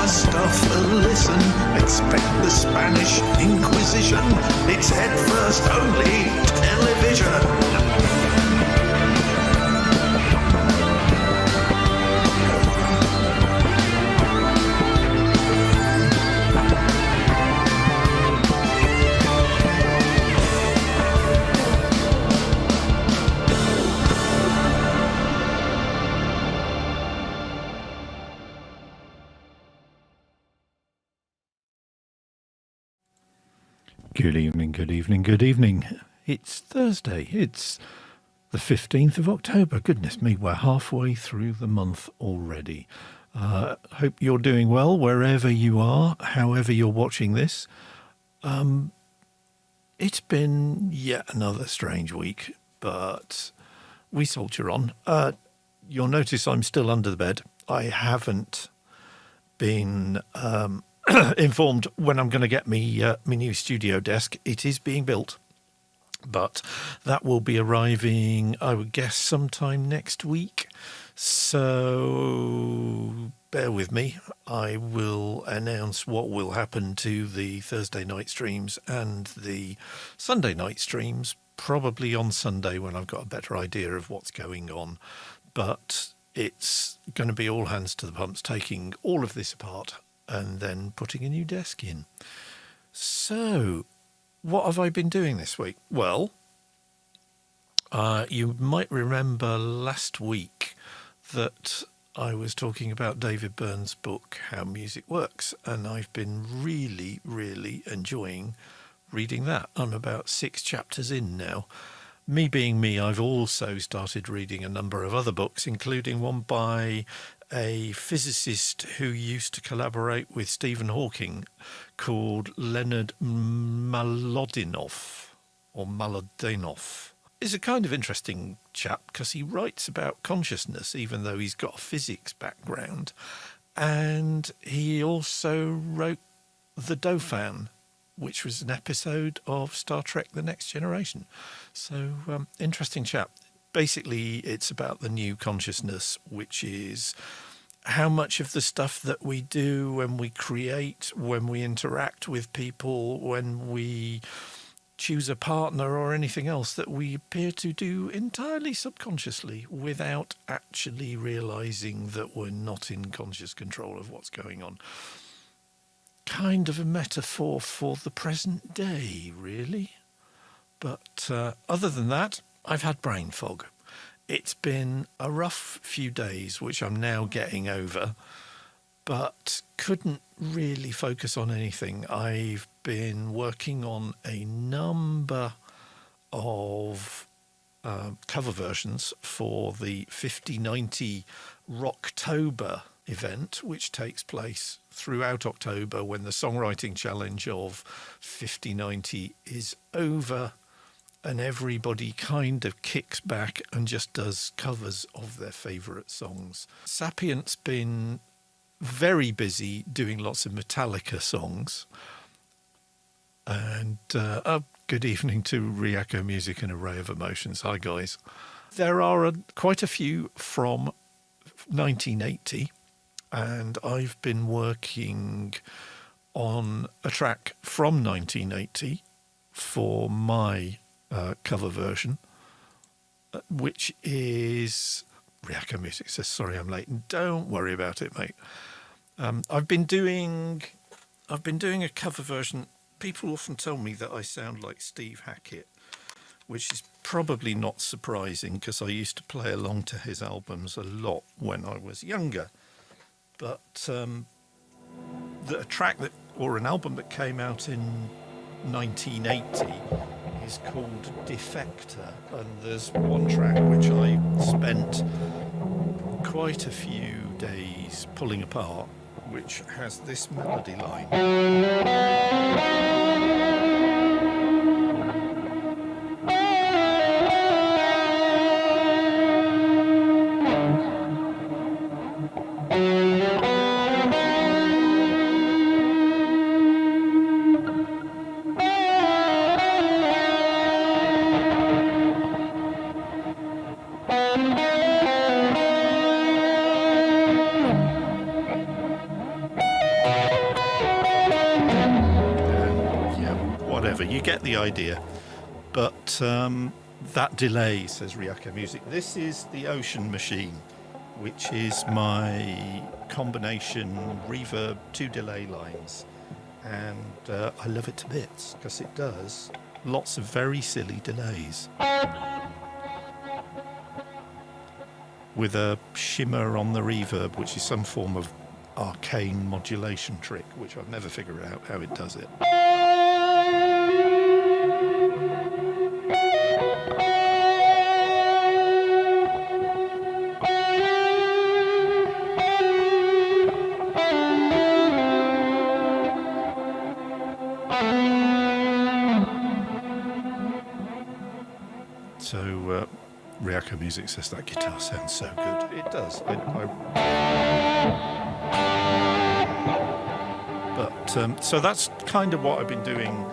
just off a listen. Expect the Spanish Inquisition. It's head first only television. Good evening, good evening, good evening. It's Thursday. It's the 15th of October. Goodness me, we're halfway through the month already. Hope you're doing well wherever you are, however you're watching this. It's been yet another strange week, but we soldier on. You'll notice I'm still under the bed. I haven't been informed when I'm going to get me new studio desk. It is being built, but that will be arriving, I would guess, sometime next week. So bear with me. I will announce what will happen to the Thursday night streams and the Sunday night streams probably on Sunday when I've got a better idea of what's going on. But it's going to be all hands to the pumps, taking all of this apart and then putting a new desk in. So, what have I been doing this week? Well, you might remember last week that I was talking about David Byrne's book, How Music Works, and I've been really, really enjoying reading that. I'm about 6 chapters in now. Me being me, I've also started reading a number of other books, including one by a physicist who used to collaborate with Stephen Hawking called Leonard Malodinov, or Malodinov. He's a kind of interesting chap because he writes about consciousness, even though he's got a physics background. And he also wrote The Dauphin, which was an episode of Star Trek The Next Generation. So, interesting chap. Basically, it's about the new consciousness, which is how much of the stuff that we do when we create, when we interact with people, when we choose a partner or anything else, that we appear to do entirely subconsciously without actually realizing that we're not in conscious control of what's going on. Kind of a metaphor for the present day, really. But other than that, I've had brain fog. It's been a rough few days, which I'm now getting over, but couldn't really focus on anything. I've been working on a number of cover versions for the 5090 Rocktober event, which takes place throughout October when the songwriting challenge of 5090 is over and everybody kind of kicks back and just does covers of their favourite songs. Sapient's been very busy doing lots of Metallica songs. And good evening to Riako Music and Array of Emotions. Hi, guys. There are quite a few from 1980, and I've been working on a track from 1980 for my cover version, which is Riako Music says, sorry I'm late. Don't worry about it, mate. I've been doing a cover version. People often tell me that I sound like Steve Hackett, which is probably not surprising because I used to play along to his albums a lot when I was younger. But a track or an album that came out in 1980 is called Defector, and there's one track which I spent quite a few days pulling apart, which has this melody line. whatever. You get the idea. But that delay, says Ryaka Music. This is the Ocean Machine, which is my combination reverb 2 delay lines. And I love it to bits because it does lots of very silly delays. With a shimmer on the reverb, which is some form of arcane modulation trick, which I've never figured out how it does it. So Ryaka Music says that guitar sounds so good. It does. But so that's kind of what I've been doing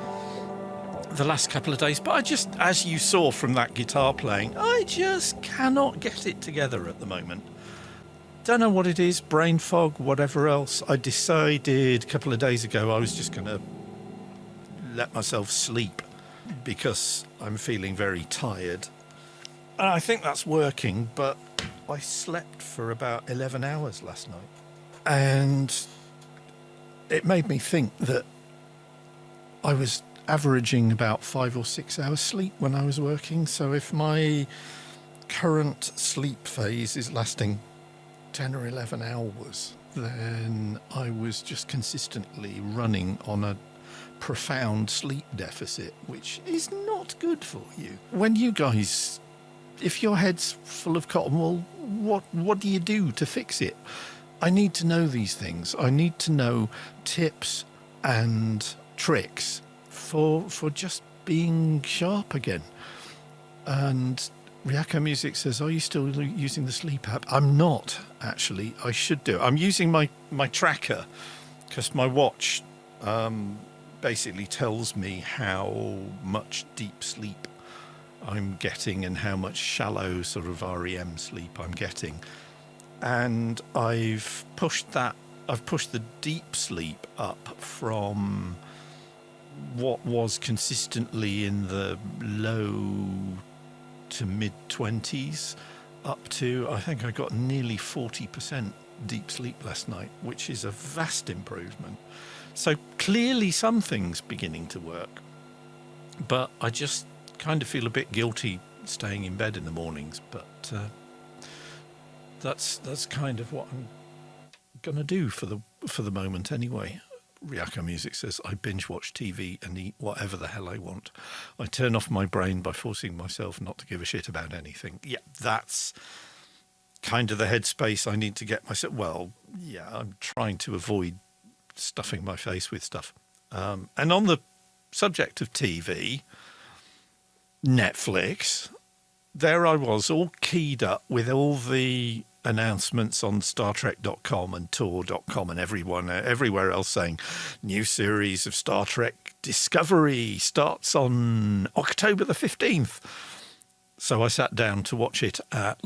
the last couple of days. But I just, as you saw from that guitar playing, I just cannot get it together at the moment. Don't know what it is, brain fog, whatever else. I decided a couple of days ago I was just going to let myself sleep because I'm feeling very tired. And I think that's working, but I slept for about 11 hours last night. And it made me think that I was averaging about 5 or 6 hours sleep when I was working. So if my current sleep phase is lasting 10 or 11 hours, then I was just consistently running on a profound sleep deficit, which is not good for you. When you guys, if your head's full of cotton wool, what do you do to fix it? I need to know these things. I need to know tips and tricks for just being sharp again. And Ryaka Music says, are you still using the sleep app? I'm not, actually. I should do. I'm using my tracker because my watch basically tells me how much deep sleep I'm getting and how much shallow sort of REM sleep I'm getting. And I've pushed the deep sleep up from what was consistently in the low to mid 20s up to, I think I got nearly 40% deep sleep last night, which is a vast improvement. So clearly something's beginning to work, but I just kind of feel a bit guilty staying in bed in the mornings. But that's kind of what I'm going to do for the moment anyway. Ryaka Music says, I binge watch TV and eat whatever the hell I want. I turn off my brain by forcing myself not to give a shit about anything. Yeah, that's kind of the headspace I need to get myself. Well, yeah, I'm trying to avoid stuffing my face with stuff. And on the subject of TV, Netflix, there I was all keyed up with all the announcements on StarTrek.com and Tour.com and everywhere else saying new series of Star Trek Discovery starts on October the 15th. So I sat down to watch it at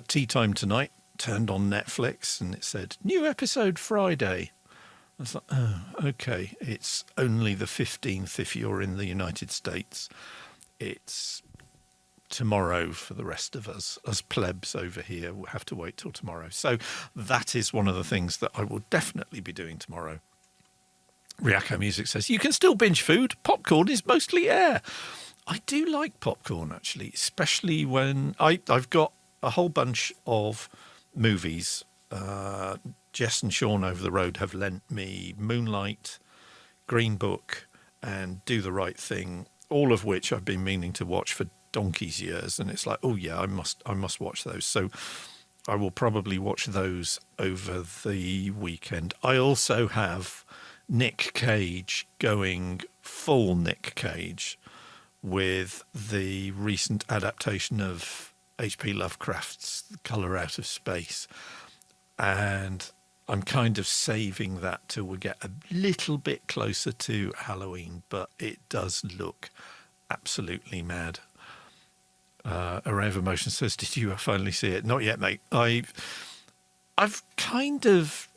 tea time tonight, turned on Netflix, and it said, new episode Friday. I was like, oh, okay, it's only the 15th if you're in the United States. It's tomorrow for the rest of us plebs over here. We'll have to wait till tomorrow. So that is one of the things that I will definitely be doing tomorrow. Ryaka Music says, you can still binge food. Popcorn is mostly air. I do like popcorn, actually, especially when I've got a whole bunch of movies. Jess and Sean over the road have lent me Moonlight, Green Book, and Do the Right Thing, all of which I've been meaning to watch for donkey's years. And it's like, oh yeah, I must watch those. So I will probably watch those over the weekend. I also have Nick Cage going full Nick Cage with the recent adaptation of H.P. Lovecraft's The Colour Out of Space. And I'm kind of saving that till we get a little bit closer to Halloween, but it does look absolutely mad. Array of Emotion says, did you finally see it? Not yet, mate. I've kind of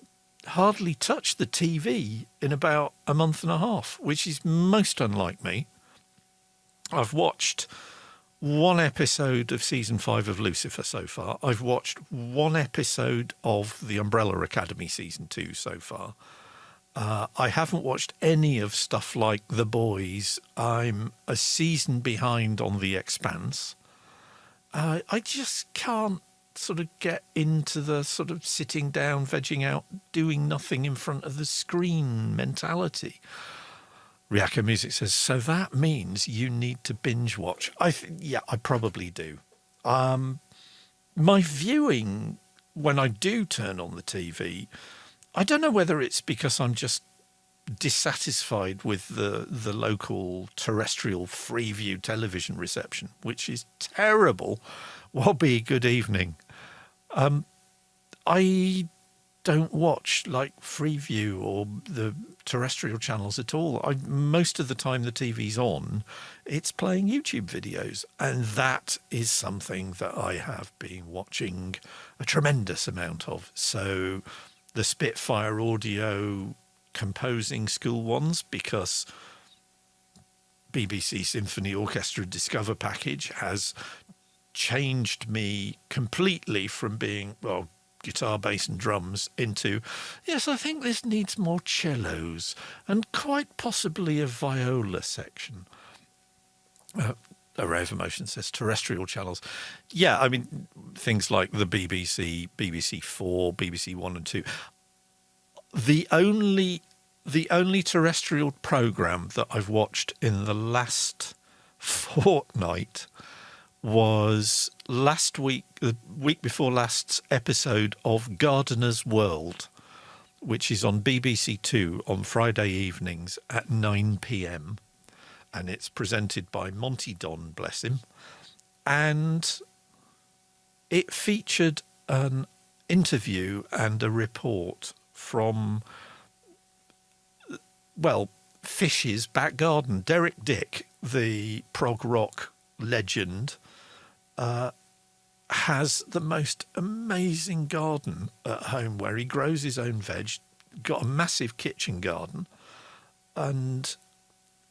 hardly touched the TV in about a month and a half, which is most unlike me. I've watched one episode of season 5 of Lucifer so far. I've watched one episode of the Umbrella Academy season 2 so far. I haven't watched any of stuff like The Boys. I'm a season behind on The Expanse. I just can't sort of get into the sort of sitting down, vegging out, doing nothing in front of the screen mentality. Ryaka Music says, so that means you need to binge watch. Yeah, I probably do. My viewing, when I do turn on the TV, I don't know whether it's because I'm just dissatisfied with the local terrestrial Freeview television reception, which is terrible. Wobby, good evening. I don't watch like Freeview or the terrestrial channels at all. Most of the time the TV's on, it's playing YouTube videos, and that is something that I have been watching a tremendous amount of. So the Spitfire Audio composing school ones, because BBC Symphony Orchestra Discover package has changed me completely from being, well, guitar, bass and drums into, yes, I think this needs more cellos and quite possibly a viola section. Array of Emotion says terrestrial channels. Yeah, I mean, things like the BBC, BBC 4, BBC 1 and 2. The only terrestrial programme that I've watched in the last fortnight was last week, the week before last's episode of Gardener's World, which is on BBC 2 on Friday evenings at 9 p.m. And it's presented by Monty Don, bless him. And it featured an interview and a report from, well, Fish's back garden. Derek Dick, the prog rock legend, has the most amazing garden at home where he grows his own veg, got a massive kitchen garden, and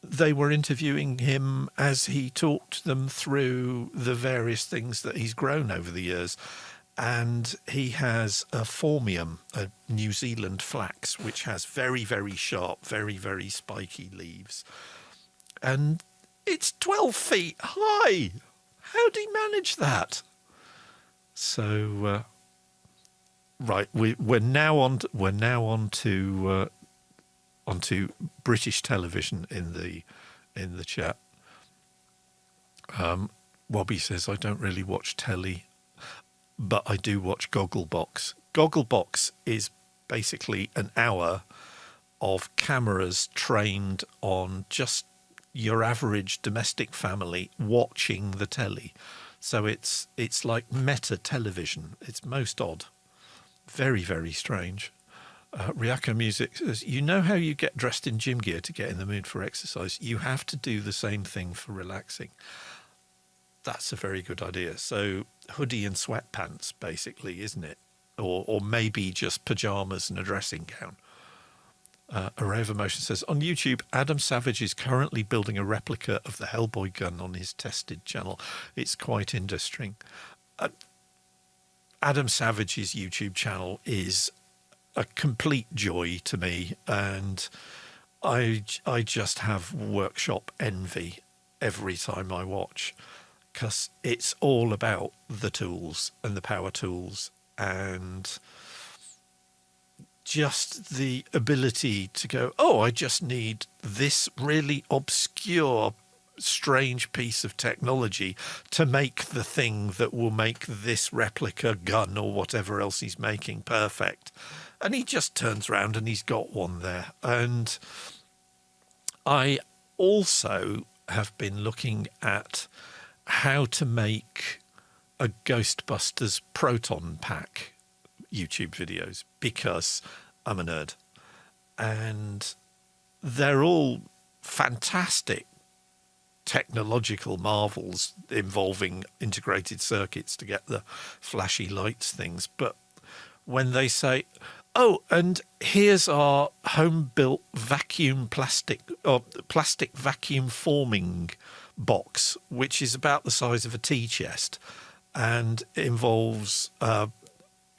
they were interviewing him as he talked them through the various things that he's grown over the years. And he has a formium, a New Zealand flax, which has very, very sharp, very, very spiky leaves. And it's 12 feet high. How did he manage that? So, right, we're now on to onto British television in the chat. Wobby says, I don't really watch telly, but I do watch Gogglebox. Gogglebox is basically an hour of cameras trained on just your average domestic family watching the telly. So it's like meta television. It's most odd. Very, very strange. Ryaka Music says, you know how you get dressed in gym gear to get in the mood for exercise? You have to do the same thing for relaxing. That's a very good idea. So hoodie and sweatpants, basically, isn't it? Or maybe just pajamas and a dressing gown. Array of Emotion says, on YouTube, Adam Savage is currently building a replica of the Hellboy gun on his tested channel. It's quite interesting. Adam Savage's YouTube channel is a complete joy to me, and I just have workshop envy every time I watch, because it's all about the tools and the power tools and just the ability to go, oh, I just need this really obscure, strange piece of technology to make the thing that will make this replica gun or whatever else he's making perfect. And he just turns around and he's got one there. And I also have been looking at how to make a Ghostbusters proton pack YouTube videos, because I'm a nerd. And they're all fantastic technological marvels involving integrated circuits to get the flashy lights things. But when they say, oh, and here's our home-built vacuum plastic vacuum forming box, which is about the size of a tea chest and involves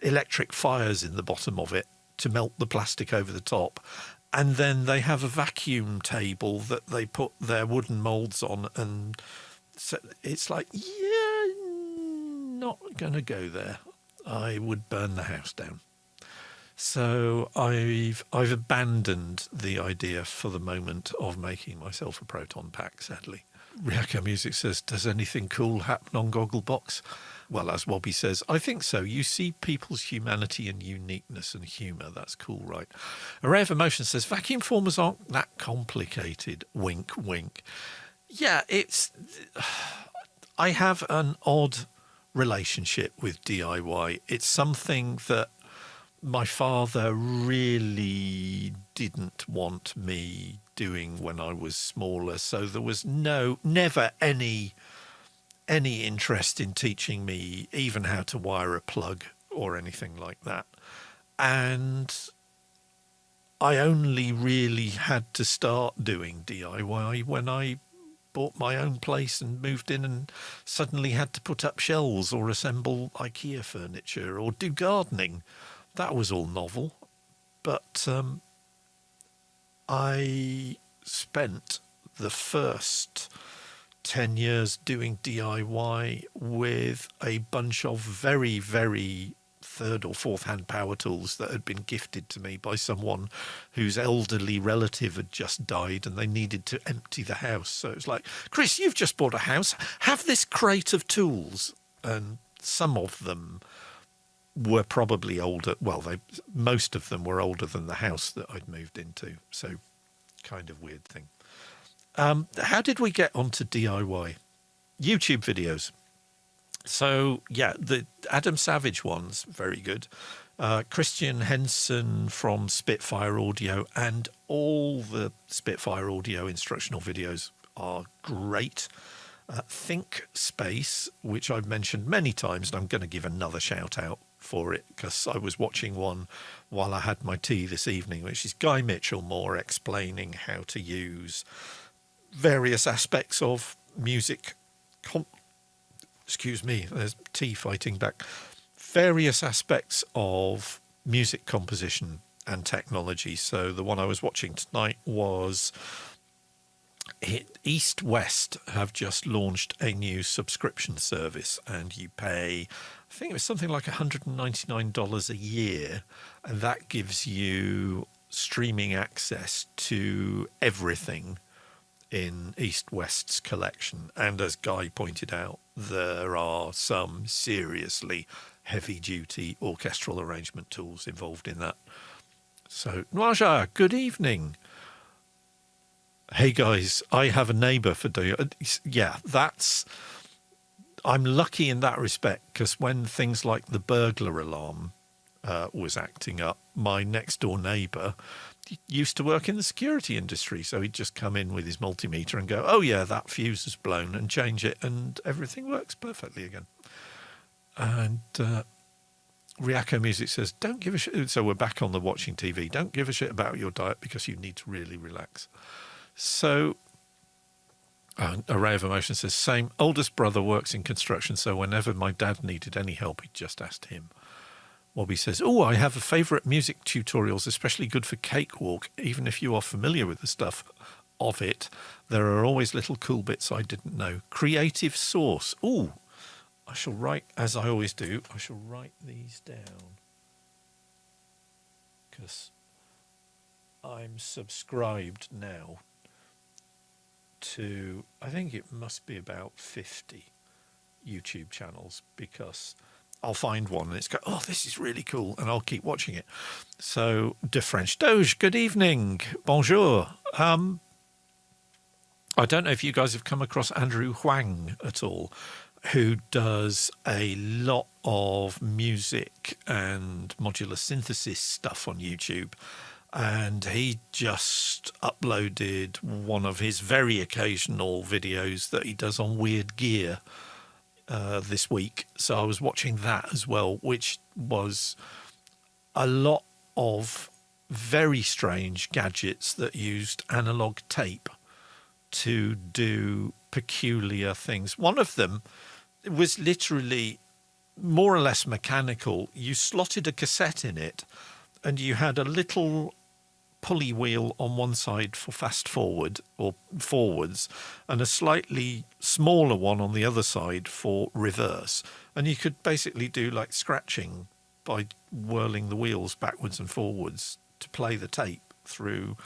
electric fires in the bottom of it to melt the plastic over the top. And then they have a vacuum table that they put their wooden moulds on. And so it's like, yeah, not going to go there. I would burn the house down. So I've abandoned the idea for the moment of making myself a proton pack, sadly. Ryako Music says, does anything cool happen on Gogglebox? Well, as Wobby says, I think so. You see people's humanity and uniqueness and humour. That's cool, right? Array of Emotion says, vacuum formers aren't that complicated. Wink, wink. Yeah, I have an odd relationship with DIY. It's something that my father really didn't want me doing when I was smaller. So there was never any interest in teaching me even how to wire a plug or anything like that. And I only really had to start doing DIY when I bought my own place and moved in and suddenly had to put up shelves or assemble IKEA furniture or do gardening. That was all novel. But I spent the first 10 years doing DIY with a bunch of very, very third or fourth hand power tools that had been gifted to me by someone whose elderly relative had just died and they needed to empty the house. So it was like, Chris, you've just bought a house. Have this crate of tools. And some of them were probably older. Well, most of them were older than the house that I'd moved into. So kind of weird thing. How did we get onto DIY? YouTube videos. So, yeah, the Adam Savage one's very good. Christian Henson from Spitfire Audio, and all the Spitfire Audio instructional videos are great. Think Space, which I've mentioned many times, and I'm going to give another shout out for it because I was watching one while I had my tea this evening, which is Guy Mitchell Moore explaining how to use various aspects of music. Excuse me, there's tea fighting back. Various aspects of music composition and technology. So the one I was watching tonight was East West have just launched a new subscription service, and you pay, I think it was something like $199 a year, and that gives you streaming access to everything in East West's collection. And as Guy pointed out, there are some seriously heavy-duty orchestral arrangement tools involved in that. So, Noaja, good evening. Hey guys, I have a neighbour for doing. Yeah, I'm lucky in that respect, because when things like the burglar alarm was acting up, my next door neighbour used to work in the security industry, so he'd just come in with his multimeter and go, oh yeah, that fuse is blown, and change it, and everything works perfectly again. And Ryako Music says, don't give a shit. So we're back on the watching TV. Don't give a shit about your diet because you need to really relax. So Array of Emotion says, same. Oldest brother works in construction, so whenever my dad needed any help, he just asked him. Wobby says, oh, I have a favourite music tutorials, especially good for Cakewalk. Even if you are familiar with the stuff of it, there are always little cool bits I didn't know. Creative Source. Oh, I shall write, as I always do, I shall write these down, because I'm subscribed now to, I think it must be about 50 YouTube channels, because I'll find one and it's go, oh, this is really cool, and I'll keep watching it. So, De French Doge, good evening, bonjour. I don't know if you guys have come across Andrew Huang at all, who does a lot of music and modular synthesis stuff on YouTube. And he just uploaded one of his very occasional videos that he does on weird gear this week. So I was watching that as well, which was a lot of very strange gadgets that used analog tape to do peculiar things. One of them was literally more or less mechanical. You slotted a cassette in it and you had a little pulley wheel on one side for fast forward or forwards and a slightly smaller one on the other side for reverse. And you could basically do like scratching by whirling the wheels backwards and forwards to play the tape through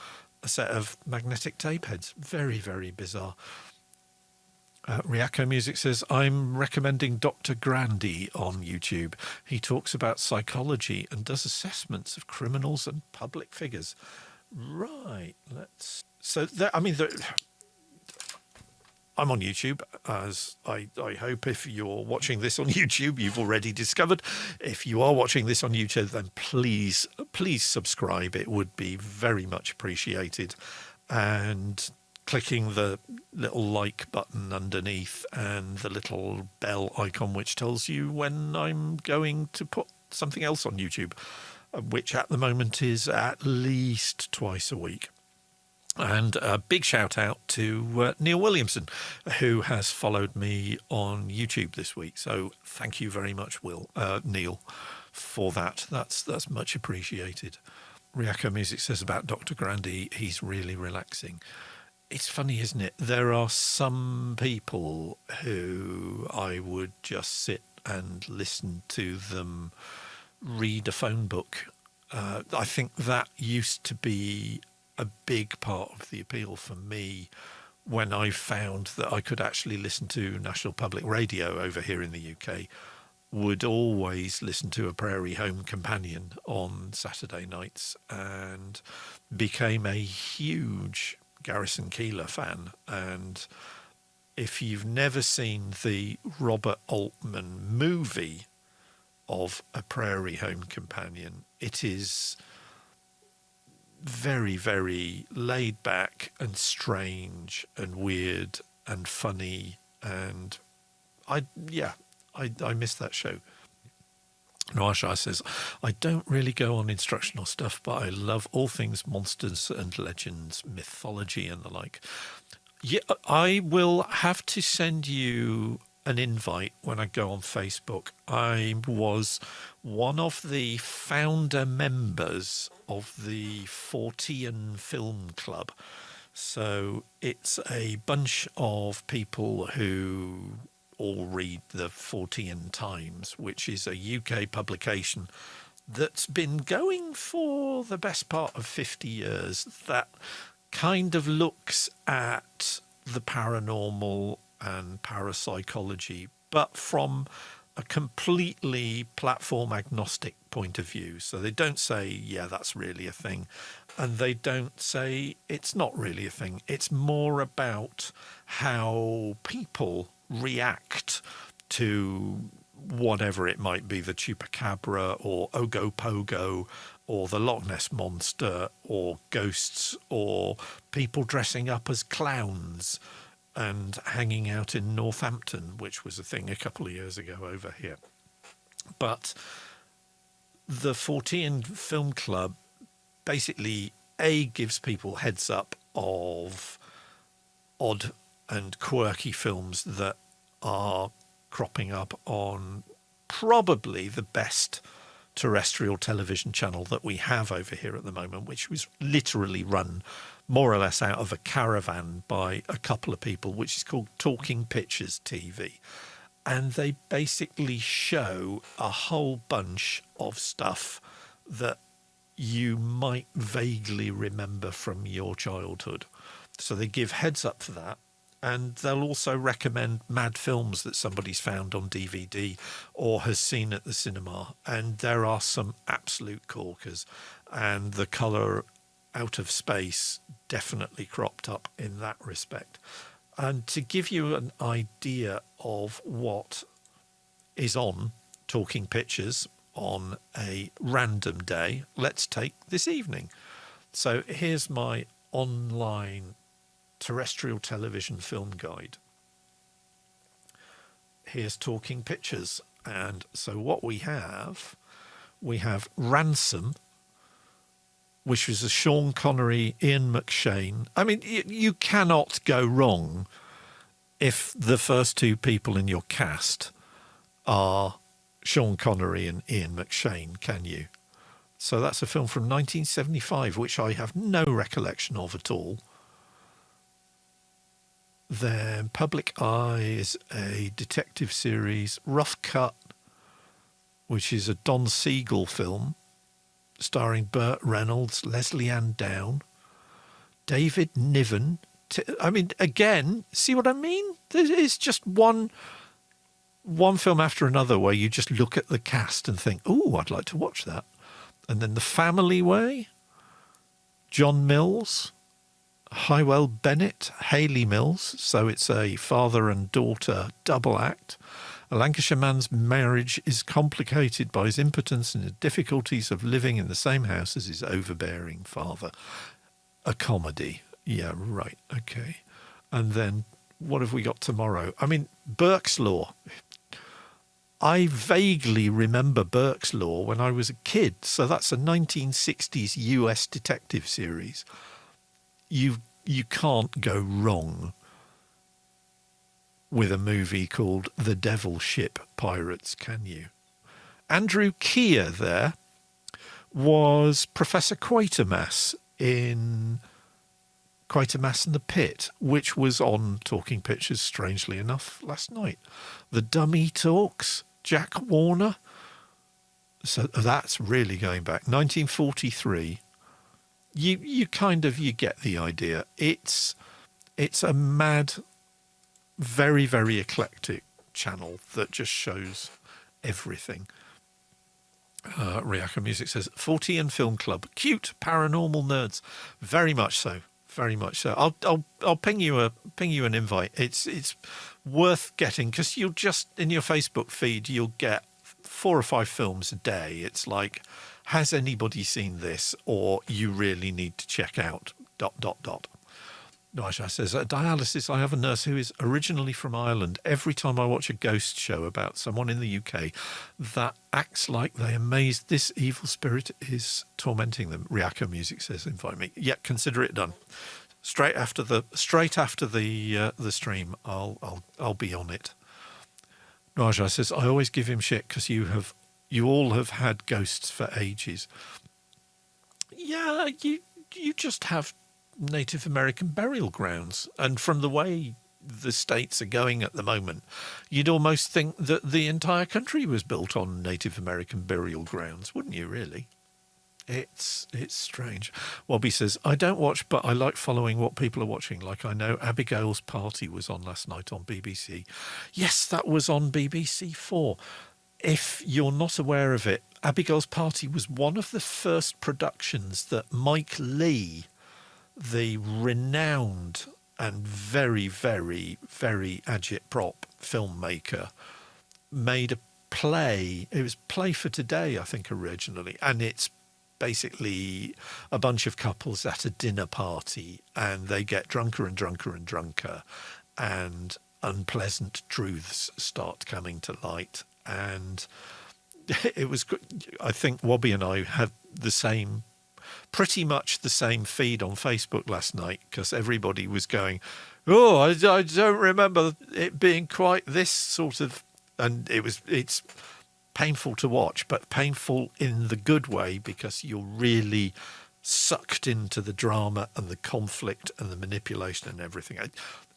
a set of magnetic tape heads. Very, very bizarre. Riako Music says, I'm recommending Dr. Grandy on YouTube. He talks about psychology and does assessments of criminals and public figures. Right, I'm on YouTube, as I hope if you're watching this on YouTube, you've already discovered. If you are watching this on YouTube, then please subscribe. It would be very much appreciated. And clicking the little like button underneath and the little bell icon, which tells you when I'm going to put something else on YouTube, which at the moment is at least twice a week. And a big shout out to Neil Williamson, who has followed me on YouTube this week. So thank you very much, Neil, for that. That's much appreciated. Riako Music says about Dr. Grandy, he's really relaxing. It's funny, isn't it? There are some people who I would just sit and listen to them read a phone book. I think that used to be a big part of the appeal for me when I found that I could actually listen to National Public Radio over here in the UK. Would always listen to a Prairie Home Companion on Saturday nights and became a huge Garrison Keillor fan. And if you've never seen the Robert Altman movie of A Prairie Home Companion, it is very, very laid back and strange and weird and funny. And I miss that show. Noashai says, I don't really go on instructional stuff, but I love all things monsters and legends, mythology and the like. Yeah, I will have to send you an invite when I go on Facebook. I was one of the founder members of the Fortean Film Club. So it's a bunch of people who all read the Fortean Times, which is a UK publication that's been going for the best part of 50 years, that kind of looks at the paranormal and parapsychology, but from a completely platform agnostic point of view. So they don't say, yeah, that's really a thing, and they don't say it's not really a thing. It's more about how people react to whatever it might be, the chupacabra or Ogopogo or the Loch Ness Monster or ghosts or people dressing up as clowns and hanging out in Northampton, which was a thing a couple of years ago over here. But the Fortean Film Club basically, gives people heads up of odd and quirky films that are cropping up on probably the best terrestrial television channel that we have over here at the moment, which was literally run more or less out of a caravan by a couple of people, which is called Talking Pictures TV. And they basically show a whole bunch of stuff that you might vaguely remember from your childhood. So they give heads up for that. And they'll also recommend mad films that somebody's found on DVD or has seen at the cinema. And there are some absolute corkers. And The Colour Out of Space definitely cropped up in that respect. And to give you an idea of what is on Talking Pictures on a random day, let's take this evening. So here's my online terrestrial television film guide. Here's Talking Pictures. And so what we have Ransom, which was a Sean Connery, Ian McShane. I mean, you cannot go wrong if the first two people in your cast are Sean Connery and Ian McShane, can you? So that's a film from 1975, which I have no recollection of at all. Then Public Eye is a detective series. Rough Cut, which is a Don Siegel film starring Burt Reynolds, Leslie Ann Down, David Niven. I mean, again, see what I mean? It's just one film after another where you just look at the cast and think, "Oh, I'd like to watch that." And then The Family Way, John Mills, Hywell Bennett, Hayley Mills. So it's a father and daughter double act. A Lancashire man's marriage is complicated by his impotence and the difficulties of living in the same house as his overbearing father. A comedy. Yeah, right. Okay. And then what have we got tomorrow? I mean, Burke's Law. I vaguely remember Burke's Law when I was a kid. So that's a 1960s US detective series. You can't go wrong with a movie called The Devil Ship Pirates, can you? Andrew Keir there was Professor Quatermass in Quatermass and the Pit, which was on Talking Pictures, strangely enough, last night. The Dummy Talks, Jack Warner. So that's really going back. 1943. You get the idea. It's a mad, very, very eclectic channel that just shows everything. Riaka Music says 40 and Film Club, cute paranormal nerds, very much so, very much so. I'll ping you an invite. It's worth getting because you'll just in your Facebook feed you'll get 4 or 5 films a day. It's like, has anybody seen this, or you really need to check out ... Naja says, at dialysis, I have a nurse who is originally from Ireland. Every time I watch a ghost show about someone in the UK that acts like they amazed this evil spirit is tormenting them. Riaka Music says, invite me. Yeah, consider it done. Straight after the stream, I'll be on it. Naja says, I always give him shit because you all have had ghosts for ages. Yeah, you just have Native American burial grounds, and from the way the states are going at the moment, you'd almost think that the entire country was built on Native American burial grounds, wouldn't you? Really, it's strange. Wobby says, I don't watch, but I like following what people are watching. Like, I know Abigail's Party was on last night on BBC. Yes, that was on BBC4. If you're not aware of it, Abigail's Party was one of the first productions that Mike Leigh, the renowned and very, very, very agitprop filmmaker, made a play. It was Play for Today, I think, originally. And it's basically a bunch of couples at a dinner party, and they get drunker and drunker and drunker, and unpleasant truths start coming to light. And it was, I think Wobby and I had pretty much the same feed on Facebook last night, because everybody was going, oh, I don't remember it being quite this sort of, and it's painful to watch, but painful in the good way, because you're really sucked into the drama and the conflict and the manipulation and everything.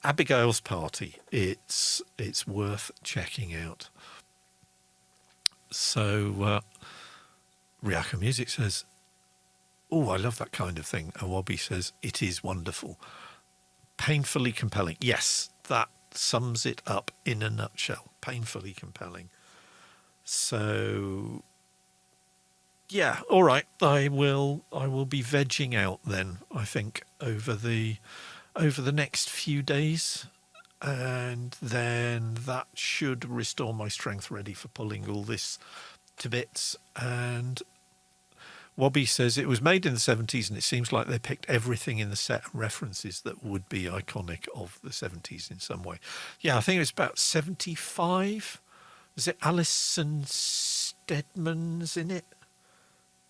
Abigail's Party, it's worth checking out. So Riaka Music says, oh, I love that kind of thing. And Wobby says, it is wonderful. Painfully compelling. Yes, that sums it up in a nutshell. Painfully compelling. So, yeah, all right. I will be vegging out then, I think, over the next few days. And then that should restore my strength ready for pulling all this to bits. And Wobby says it was made in the 70s, and it seems like they picked everything in the set and references that would be iconic of the 70s in some way. Yeah, I think it was about 75. Is it Alison Steadman's in it?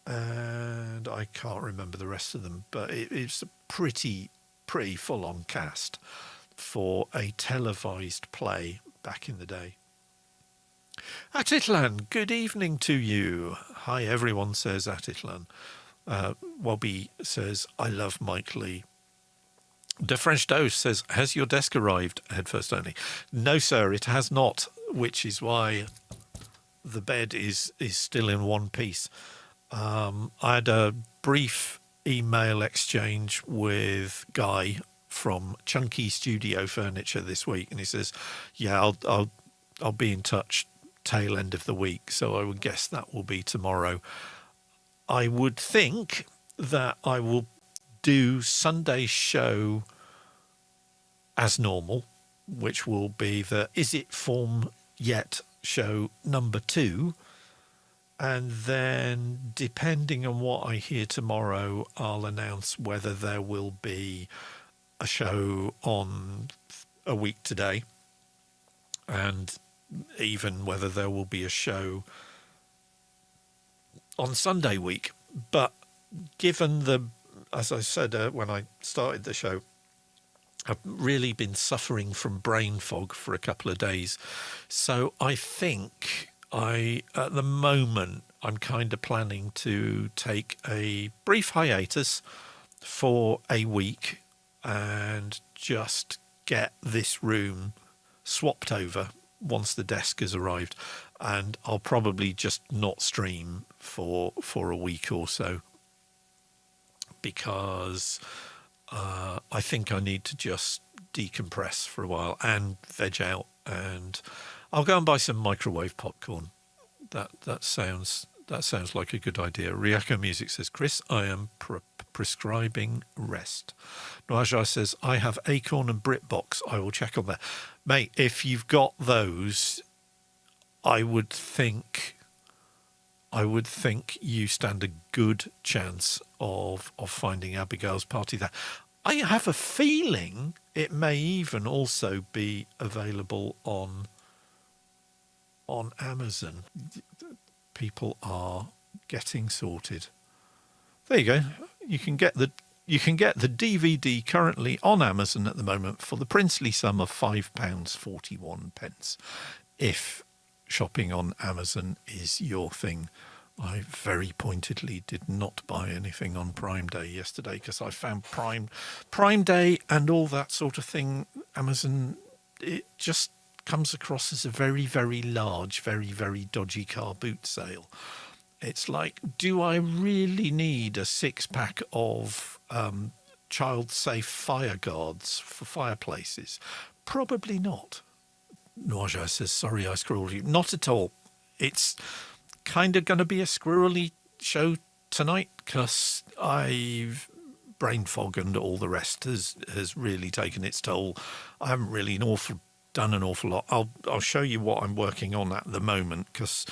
and I can't remember the rest of them, but it's a pretty full-on cast for a televised play back in the day. Atitlan, good evening to you. Hi, everyone, says Atitlan. Wobby says, I love Mike Lee. The French Dose says, has your desk arrived? Headfirst only. No, sir, it has not, which is why the bed is still in one piece. I had a brief email exchange with Guy from Chunky Studio Furniture this week, and he says, yeah, I'll be in touch tail end of the week, so I would guess that will be tomorrow. I would think that I will do Sunday's show as normal, which will be the Is It Form Yet show number 2. And then, depending on what I hear tomorrow, I'll announce whether there will be a show on a week today, and even whether there will be a show on Sunday week. But given as I said when I started the show, I've really been suffering from brain fog for a couple of days. So I think at the moment, I'm kind of planning to take a brief hiatus for a week and just get this room swapped over once the desk has arrived. And I'll probably just not stream for a week or so, because I think I need to just decompress for a while and veg out, and I'll go and buy some microwave popcorn. That sounds like a good idea. Ryako Music says, Chris, I am prescribing rest. Noaja says, I have Acorn and BritBox. I will check on that. Mate, if you've got those, I would think you stand a good chance of finding Abigail's Party there. I have a feeling it may even also be available on Amazon. People are getting sorted. There you go. You can get the DVD currently on Amazon at the moment for the princely sum of £5.41. If shopping on Amazon is your thing. I very pointedly did not buy anything on Prime Day yesterday because I found Prime Day and all that sort of thing, Amazon, it just comes across as a very, very large, very, very dodgy car boot sale. It's like, do I really need a 6-pack of child-safe fire guards for fireplaces? Probably not. Noaja says, sorry, I scrolled you. Not at all. It's kind of going to be a squirrely show tonight because brain fog and all the rest has really taken its toll. I haven't really done an awful lot. I'll show you what I'm working on at the moment, because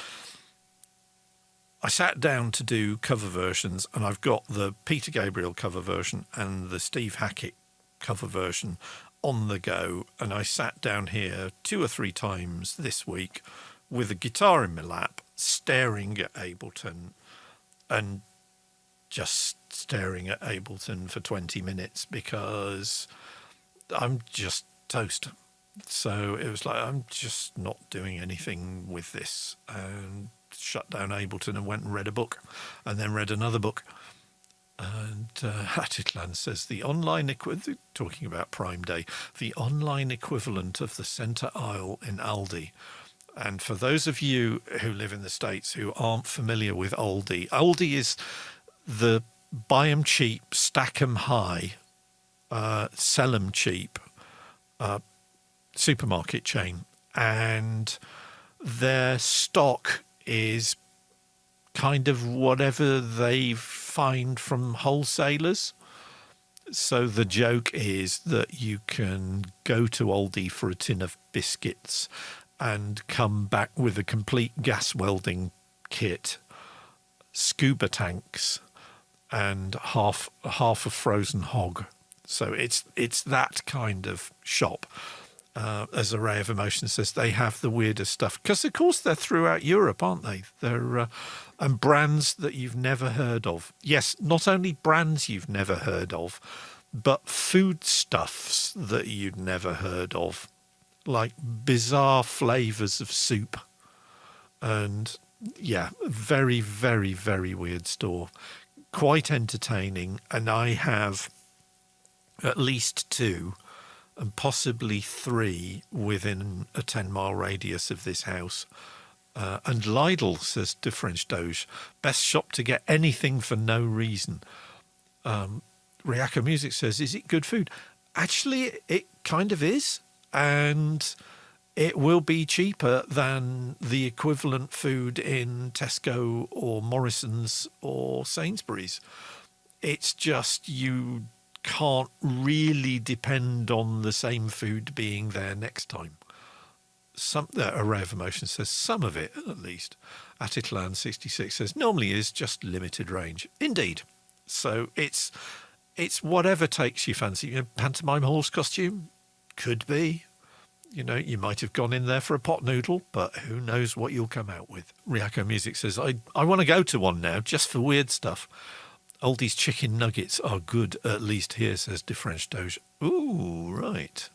I sat down to do cover versions, and I've got the Peter Gabriel cover version and the Steve Hackett cover version on the go, and I sat down here 2 or 3 times this week with a guitar in my lap, staring at Ableton, and just staring at Ableton for 20 minutes because I'm just toast. So it was like, I'm just not doing anything with this, and shut down Ableton and went and read a book, and then read another book. And Hatitland says talking about Prime Day, the online equivalent of the centre aisle in Aldi. And for those of you who live in the States who aren't familiar with Aldi is the buy 'em cheap, stack 'em high, sell 'em cheap supermarket chain. And their stock is kind of whatever they find from wholesalers. So the joke is that you can go to Aldi for a tin of biscuits and come back with a complete gas welding kit, scuba tanks, and half a frozen hog. So it's that kind of shop. As Array of Emotions says, they have the weirdest stuff because, of course, they're throughout Europe, aren't they? They're And brands that you've never heard of. Yes, not only brands you've never heard of, but foodstuffs that you'd never heard of, like bizarre flavours of soup. And yeah, very, very, very weird store. Quite entertaining. And I have at least 2 and possibly 3 within a 10-mile radius of this house. And Lidl, says Difference Doge, best shop to get anything for no reason. Ryako Music says, is it good food? Actually, it kind of is. And it will be cheaper than the equivalent food in Tesco or Morrison's or Sainsbury's. It's just you can't really depend on the same food being there next time. Array of Emotion says some of it, at least. Atitlan 66 says normally is just limited range. Indeed. So it's whatever takes your fancy. Pantomime horse costume? Could be. You might have gone in there for a pot noodle, but who knows what you'll come out with. Ryako Music says, I want to go to one now, just for weird stuff. Oldie's chicken nuggets are good, at least here, says Difference Doge. Ooh, right.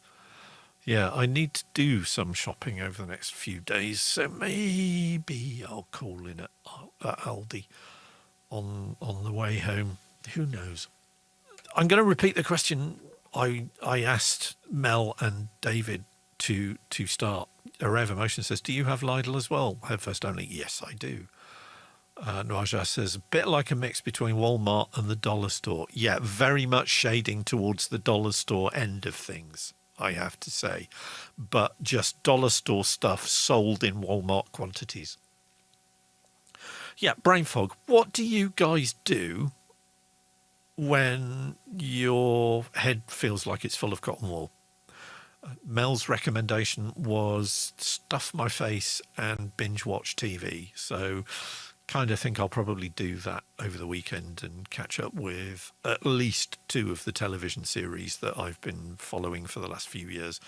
Yeah, I need to do some shopping over the next few days, so maybe I'll call in at Aldi on the way home. Who knows? I'm going to repeat the question I asked Mel and David to start. Array of Emotion says, do you have Lidl as well? Headfirst only? Yes, I do. Nuaja says, a bit like a mix between Walmart and the dollar store. Yeah, very much shading towards the dollar store end of things, I have to say. But just dollar store stuff sold in Walmart quantities. Yeah, brain fog. What do you guys do when your head feels like it's full of cotton wool? Mel's recommendation was stuff my face and binge watch TV. So kind of think I'll probably do that over the weekend and catch up with at least 2 of the television series that I've been following for the last few years,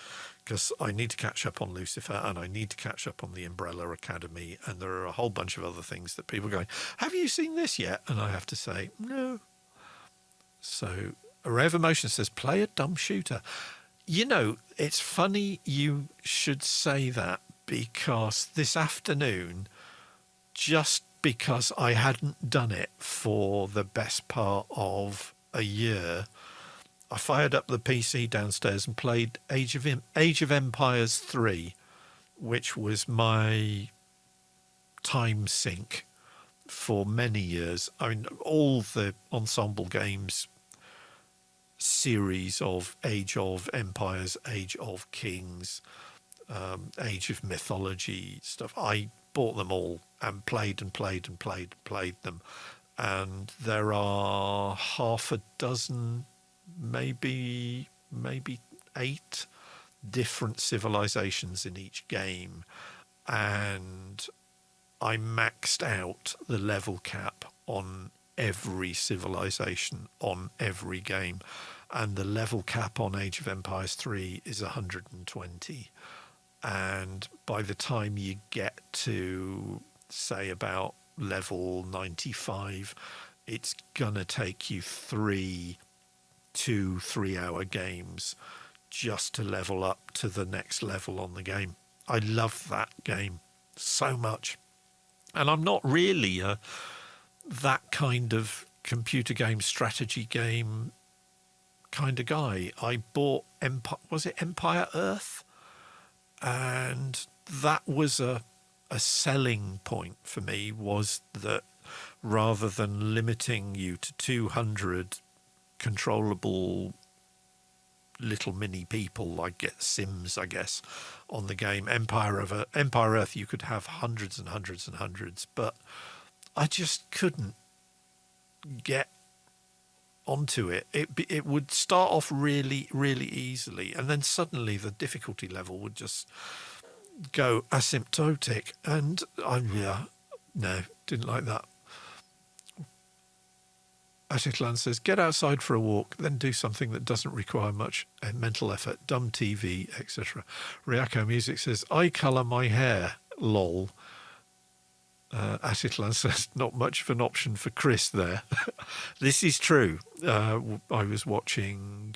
because I need to catch up on Lucifer and I need to catch up on the Umbrella Academy, and there are a whole bunch of other things that people are going, have you seen this yet? And I have to say, no. So Array of Emotion says, play a dumb shooter. It's funny you should say that, because this afternoon, just because I hadn't done it for the best part of a year, I fired up the PC downstairs and played Age of Empires 3, which was my time sink for many years. I mean, all the Ensemble Games series of Age of Empires, Age of Kings, Age of Mythology stuff, I bought them all and played them. And there are half a dozen, maybe 8 different civilizations in each game. And I maxed out the level cap on every civilization on every game. And the level cap on Age of Empires 3 is 120. And by the time you get to, say, about level 95, it's going to take you 3 2-3-hour games just to level up to the next level on the game. I love that game so much. And I'm not really that kind of computer game, strategy game kind of guy. I bought Empire Earth? And that was a selling point for me, was that rather than limiting you to 200 controllable little mini people, like get Sims, I guess, on the game, Empire Earth, you could have hundreds and hundreds and hundreds, but I just couldn't get onto it. It would start off really, really easily, and then suddenly the difficulty level would just go asymptotic, and no, didn't like that. Ashiklan says, get outside for a walk, then do something that doesn't require much mental effort, dumb TV, etc. Ryako Music says, I colour my hair, lol. Atitlan says, not much of an option for Chris there. This is true. I was watching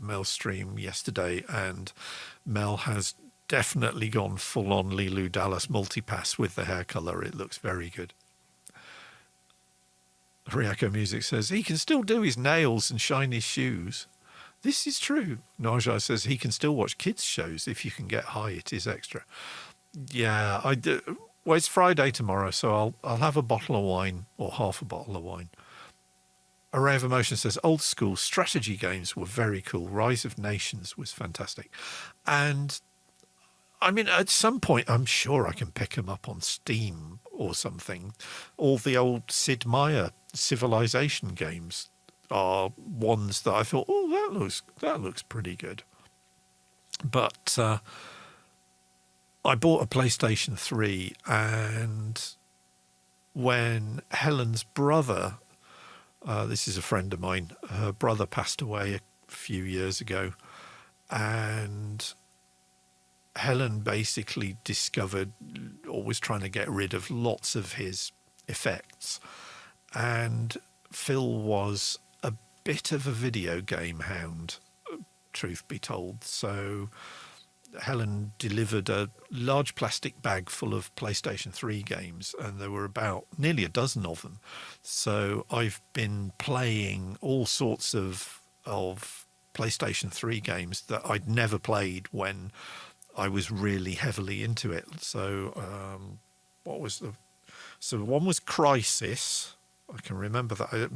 Mel's stream yesterday, and Mel has definitely gone full-on Lilu Dallas multipass with the hair colour. It looks very good. Ryako Music says, he can still do his nails and shine his shoes. This is true. Naja says, he can still watch kids' shows if you can get high. It is extra. Yeah, I do. Well, it's Friday tomorrow, so I'll have a bottle of wine, or half a bottle of wine. Array of Emotion says, old school strategy games were very cool. Rise of Nations was fantastic. And I mean, at some point, I'm sure I can pick them up on Steam or something. All the old Sid Meier Civilization games are ones that I thought, oh, that looks pretty good. But I bought a PlayStation 3, and when Helen's brother, this is a friend of mine, her brother passed away a few years ago, and Helen basically discovered, or was trying to get rid of, lots of his effects. And Phil was a bit of a video game hound, truth be told. So Helen delivered a large plastic bag full of PlayStation 3 games, and there were about nearly a dozen of them. So I've been playing all sorts of PlayStation 3 games that I'd never played when I was really heavily into it. So so one was Crisis. I can remember that.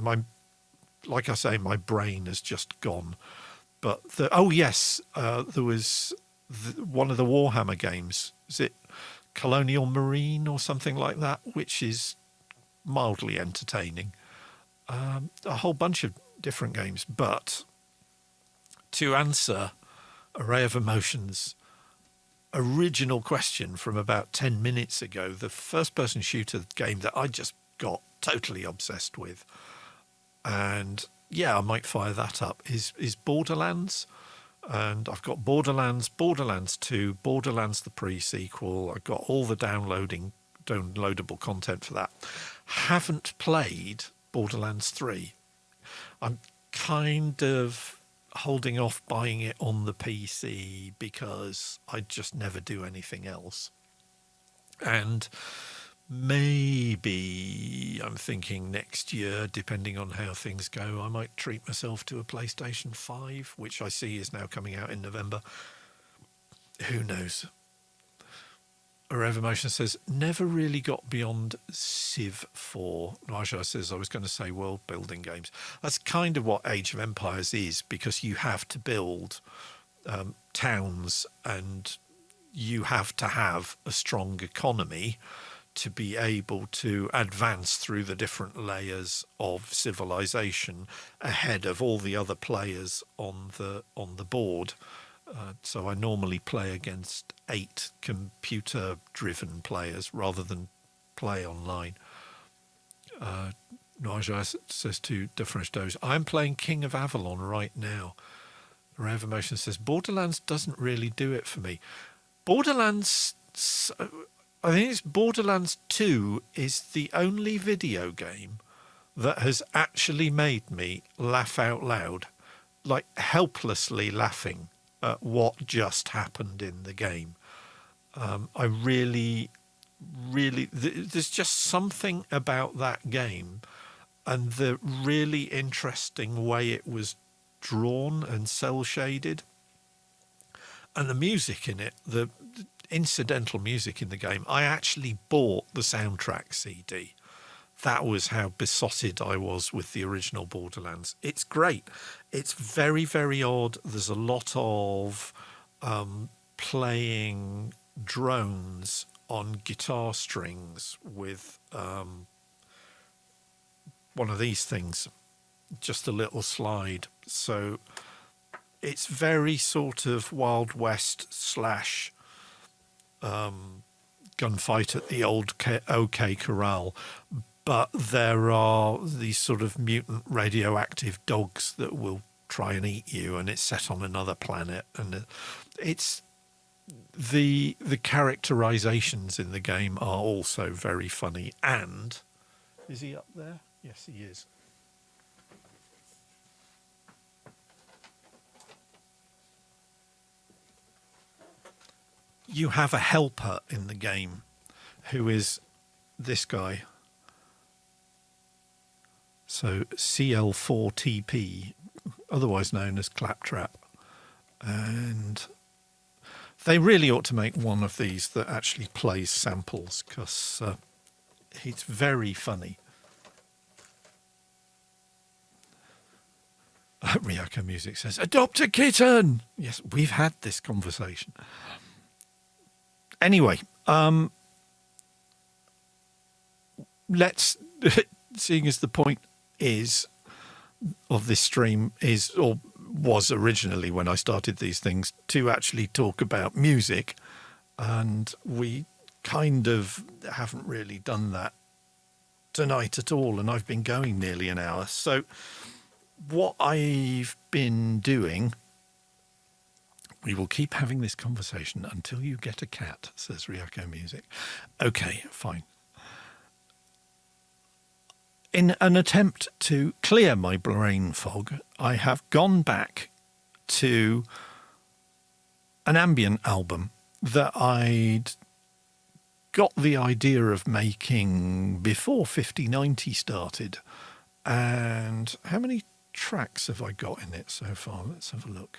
Like I say, my brain has just gone. But there was one of the Warhammer games. Is it Colonial Marine or something like that, which is mildly entertaining. A whole bunch of different games. But to answer Array of Emotions' original question from about 10 minutes ago, the first-person shooter game that I just got totally obsessed with, and yeah, I might fire that up, is Borderlands. And I've got Borderlands 2, Borderlands the pre-sequel. I've got all the downloadable content for that. Haven't played Borderlands 3. I'm kind of holding off buying it on the PC because I just never do anything else. And maybe I'm thinking next year, depending on how things go, I might treat myself to a PlayStation 5, which I see is now coming out in November. Who knows? Array Emotion says, never really got beyond Civ 4. Raja says, I was going to say world building games. That's kind of what Age of Empires is, because you have to build towns, and you have to have a strong economy to be able to advance through the different layers of civilization ahead of all the other players on the board. So I normally play against 8 computer-driven players rather than play online. Raja says to Different Dose, I'm playing King of Avalon right now. Array of Emotion says, Borderlands doesn't really do it for me. Borderlands, I think it's Borderlands 2 is the only video game that has actually made me laugh out loud, like helplessly laughing at what just happened in the game. I really, there's just something about that game and the really interesting way it was drawn and cel shaded, and the music in it, the incidental music in the game. I actually bought the soundtrack CD. That was how besotted I was with the original Borderlands. It's great. It's very, very odd. There's a lot of playing drones on guitar strings with one of these things, just a little slide. So it's very sort of Wild West / gunfight at the old OK Corral. But there are these sort of mutant radioactive dogs that will try and eat you, and it's set on another planet. And it's the characterizations in the game are also very funny. And is he up there? Yes, he is. You have a helper in the game who is this guy. So CL4TP, otherwise known as Claptrap. And they really ought to make one of these that actually plays samples, because it's very funny. Ryoko Music says, adopt a kitten! Yes, we've had this conversation. Anyway, let's, seeing as the point is of this stream is, or was originally when I started these things, to actually talk about music, and we kind of haven't really done that tonight at all, and I've been going nearly an hour. So what I've been doing, we will keep having this conversation until you get a cat, says Ryoko Music. Okay, fine. In an attempt to clear my brain fog, I have gone back to an ambient album that I'd got the idea of making before 5090 started. And how many tracks have I got in it so far? Let's have a look.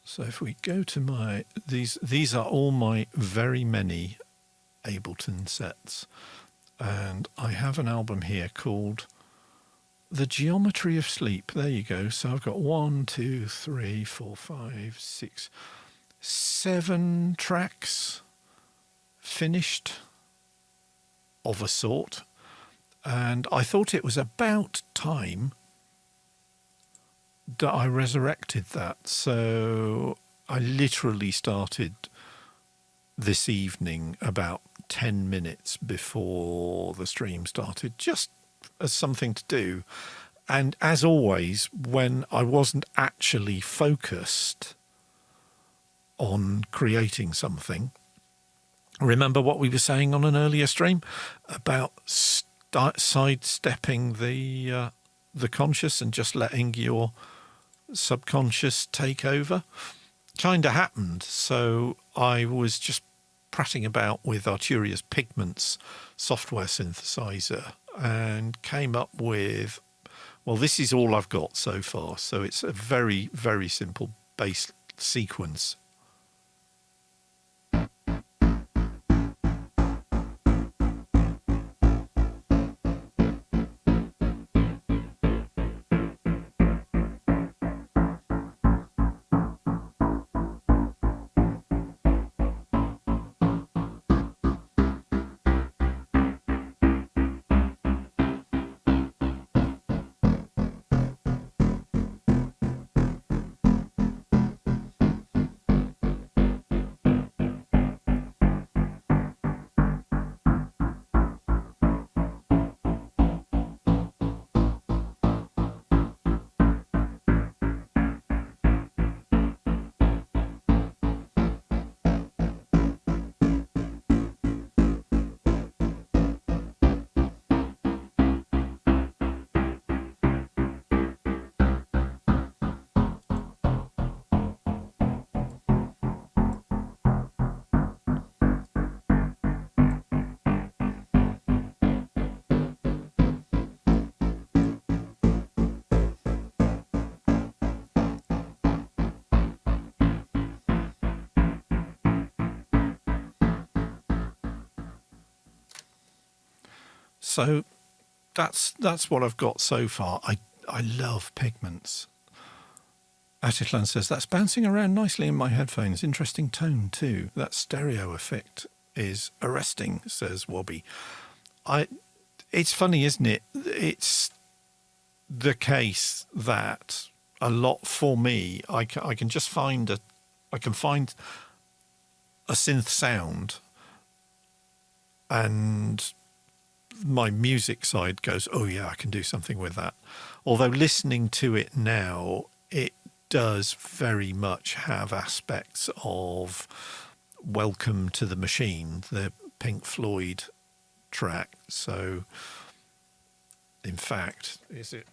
So if we go to my, these are all my very many Ableton sets, and I have an album here called The Geometry of Sleep. There you go. So I've got 1, 2, 3, 4, 5, 6, 7 tracks finished of a sort, and I thought it was about time that I resurrected that. So I literally started this evening about 10 minutes before the stream started, just as something to do. And as always, when I wasn't actually focused on creating something, remember what we were saying on an earlier stream about sidestepping the conscious and just letting your subconscious take over? Kind of happened. So I was just prattling about with Arturia's Pigments software synthesizer and came up with, well, this is all I've got so far. So it's a very, very simple bass sequence. So that's what I've got so far. I love Pigments. Atitlan says, that's bouncing around nicely in my headphones. Interesting tone too. That stereo effect is arresting, says Wobby. It's funny, isn't it? It's the case that a lot for me, I can just find a synth sound, and my music side goes, oh yeah, I can do something with that. Although listening to it now, it does very much have aspects of Welcome to the Machine, the Pink Floyd track. So, in fact, is it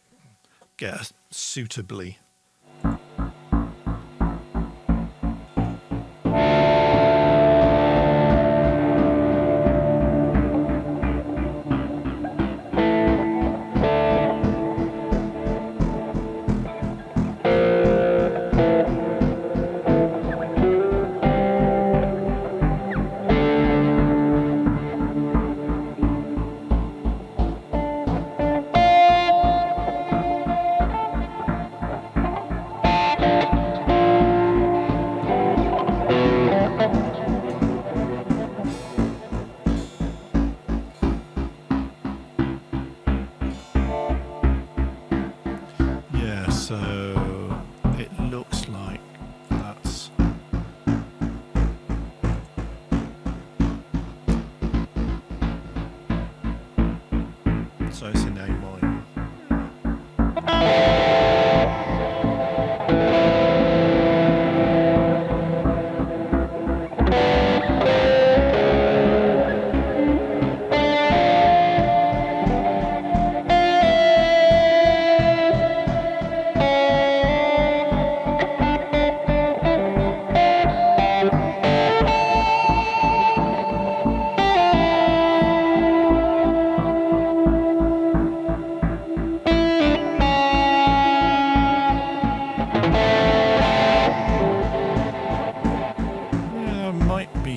get suitably? So it looks like that's so it's in A minor.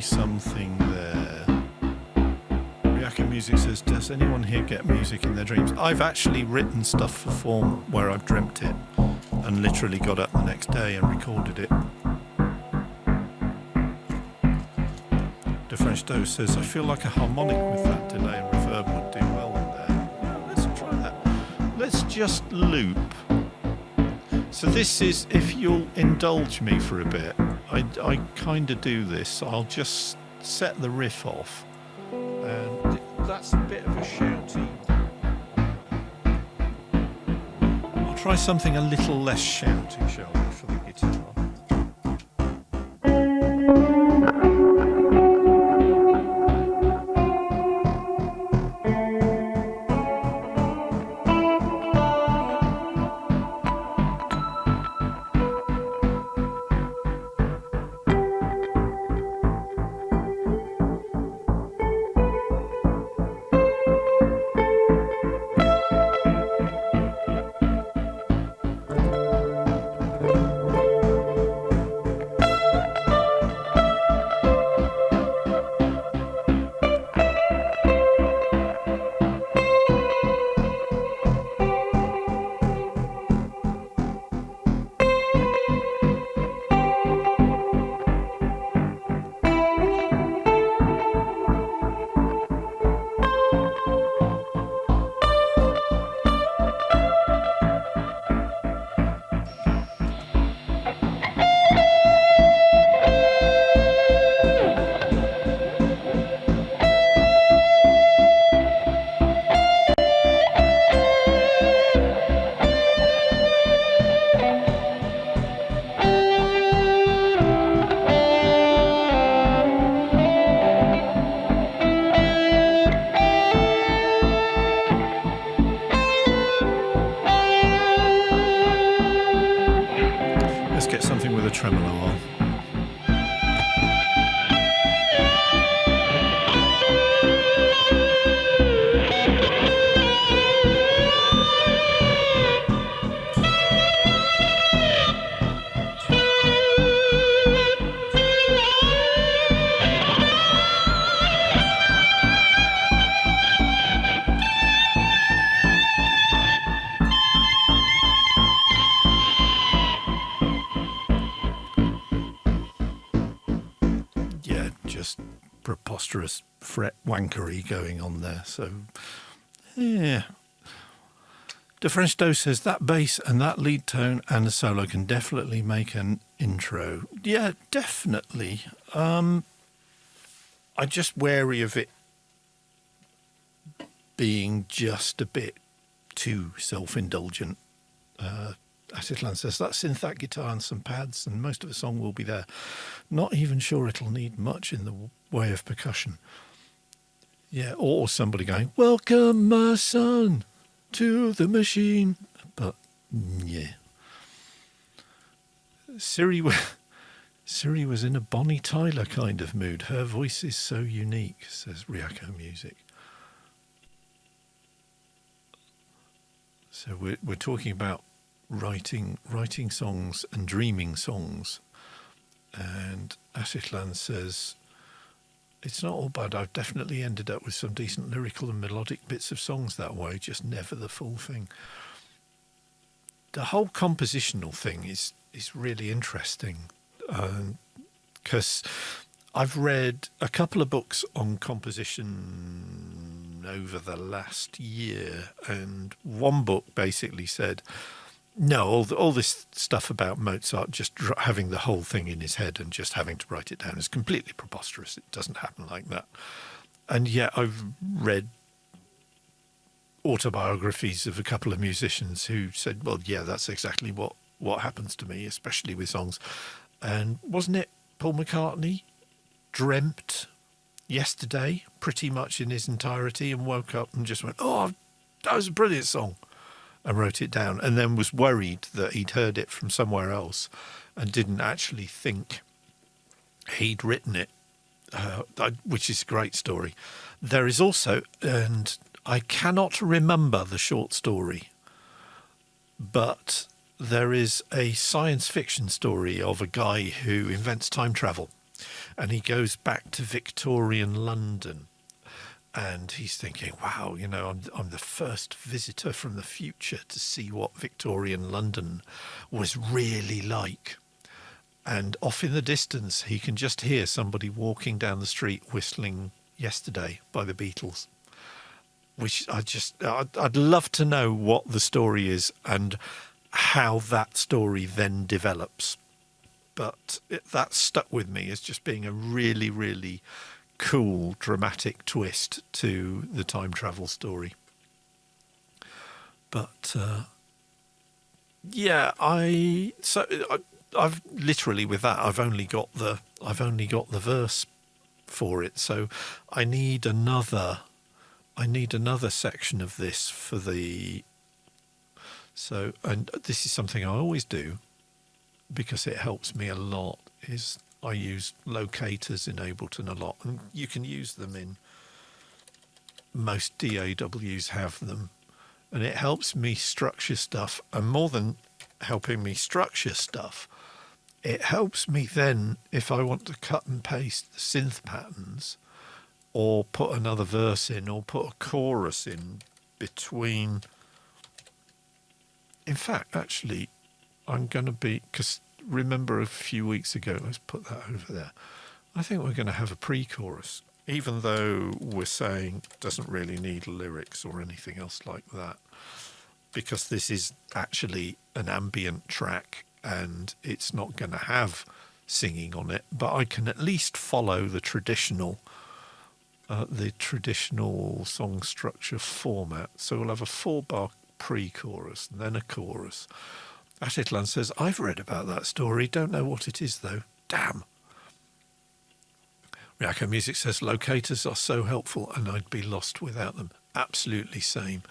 Something there. Ryaka Music says, does anyone here get music in their dreams? I've actually written stuff for form where I've dreamt it and literally got up the next day and recorded it. The French Doe says, I feel like a harmonic with that delay and reverb would do well in there. Yeah, let's try that. Let's just loop. So this is, if you'll indulge me for a bit, I kind of do this. I'll just set the riff off, and that's a bit of a shouty. I'll try something a little less shouty, shall we, for the guitar. Tremolo on. Preposterous fret wankery going on there. So, yeah. The French Doe says that bass and that lead tone and the solo can definitely make an intro. Yeah, definitely. I'm just wary of it being just a bit too self-indulgent Asitlan says, that synth, that guitar and some pads and most of the song will be there. Not even sure it'll need much in the way of percussion. Yeah, or somebody going, welcome my son to the machine. But yeah. Siri was in a Bonnie Tyler kind of mood. Her voice is so unique, says Ryako Music. So we're talking about writing songs and dreaming songs. And Asitlan says, it's not all bad. I've definitely ended up with some decent lyrical and melodic bits of songs that way, just never the full thing. The whole compositional thing is really interesting, because I've read a couple of books on composition over the last year, and one book basically said, no, all this stuff about Mozart just having the whole thing in his head and just having to write it down is completely preposterous. It doesn't happen like that. And yet I've read autobiographies of a couple of musicians who said, well, yeah, that's exactly what happens to me, especially with songs. And wasn't it Paul McCartney dreamt Yesterday pretty much in his entirety and woke up and just went, oh, that was a brilliant song, and wrote it down, and then was worried that he'd heard it from somewhere else and didn't actually think he'd written it, which is a great story. There is also, and I cannot remember the short story, but there is a science fiction story of a guy who invents time travel, and he goes back to Victorian London. And he's thinking, wow, I'm the first visitor from the future to see what Victorian London was really like. And off in the distance, he can just hear somebody walking down the street whistling Yesterday by the Beatles, which I'd love to know what the story is and how that story then develops. But that stuck with me as just being a really, really cool, dramatic twist to the time travel story. But I've literally with that I've only got the verse for it, so I need another section of this for the. So, and this is something I always do because it helps me a lot. Is I use locators in Ableton a lot, and you can use them in most DAWs have them, and it helps me structure stuff. And more than helping me structure stuff, it helps me then if I want to cut and paste the synth patterns or put another verse in or put a chorus in between. In fact, actually, I'm going to be, because remember a few weeks ago, let's put that over there. I think we're going to have a pre-chorus, even though we're saying it doesn't really need lyrics or anything else like that, because this is actually an ambient track and it's not going to have singing on it, but I can at least follow the traditional song structure format. So we'll have a 4-bar pre-chorus and then a chorus. Asitlan says, I've read about that story. Don't know what it is, though. Damn. Ryako Music says, locators are so helpful and I'd be lost without them. Absolutely same.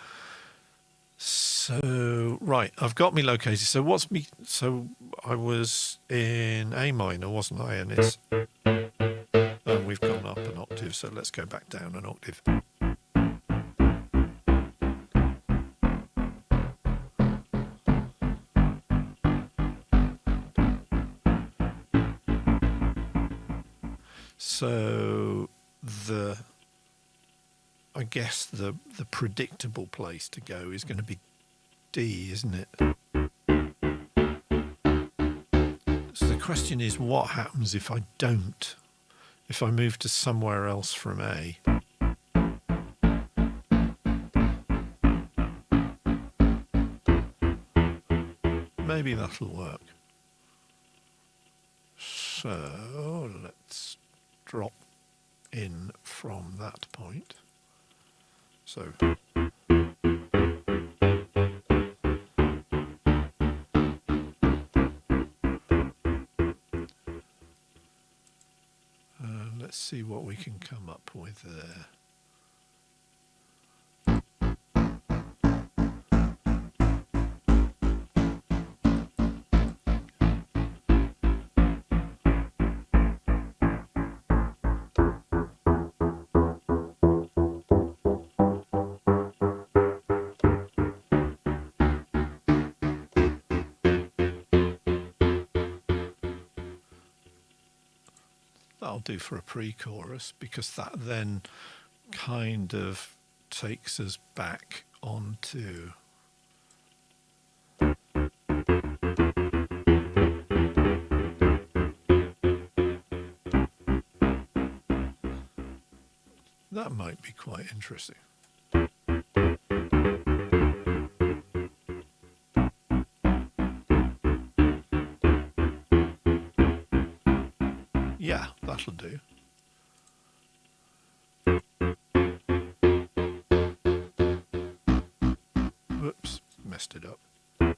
So, right, I've got me located. So so I was in A minor, wasn't I? And it's, and we've gone up an octave. So let's go back down an octave. So I guess the predictable place to go is going to be D, isn't it? So the question is, what happens if I don't? If I move to somewhere else from A? Maybe that'll work. So let's drop in from that point. So let's see what we can come up with there. That'll do for a pre-chorus, because that then kind of takes us back onto that. Might be quite interesting. Yeah, that'll do. Whoops, messed it up. No,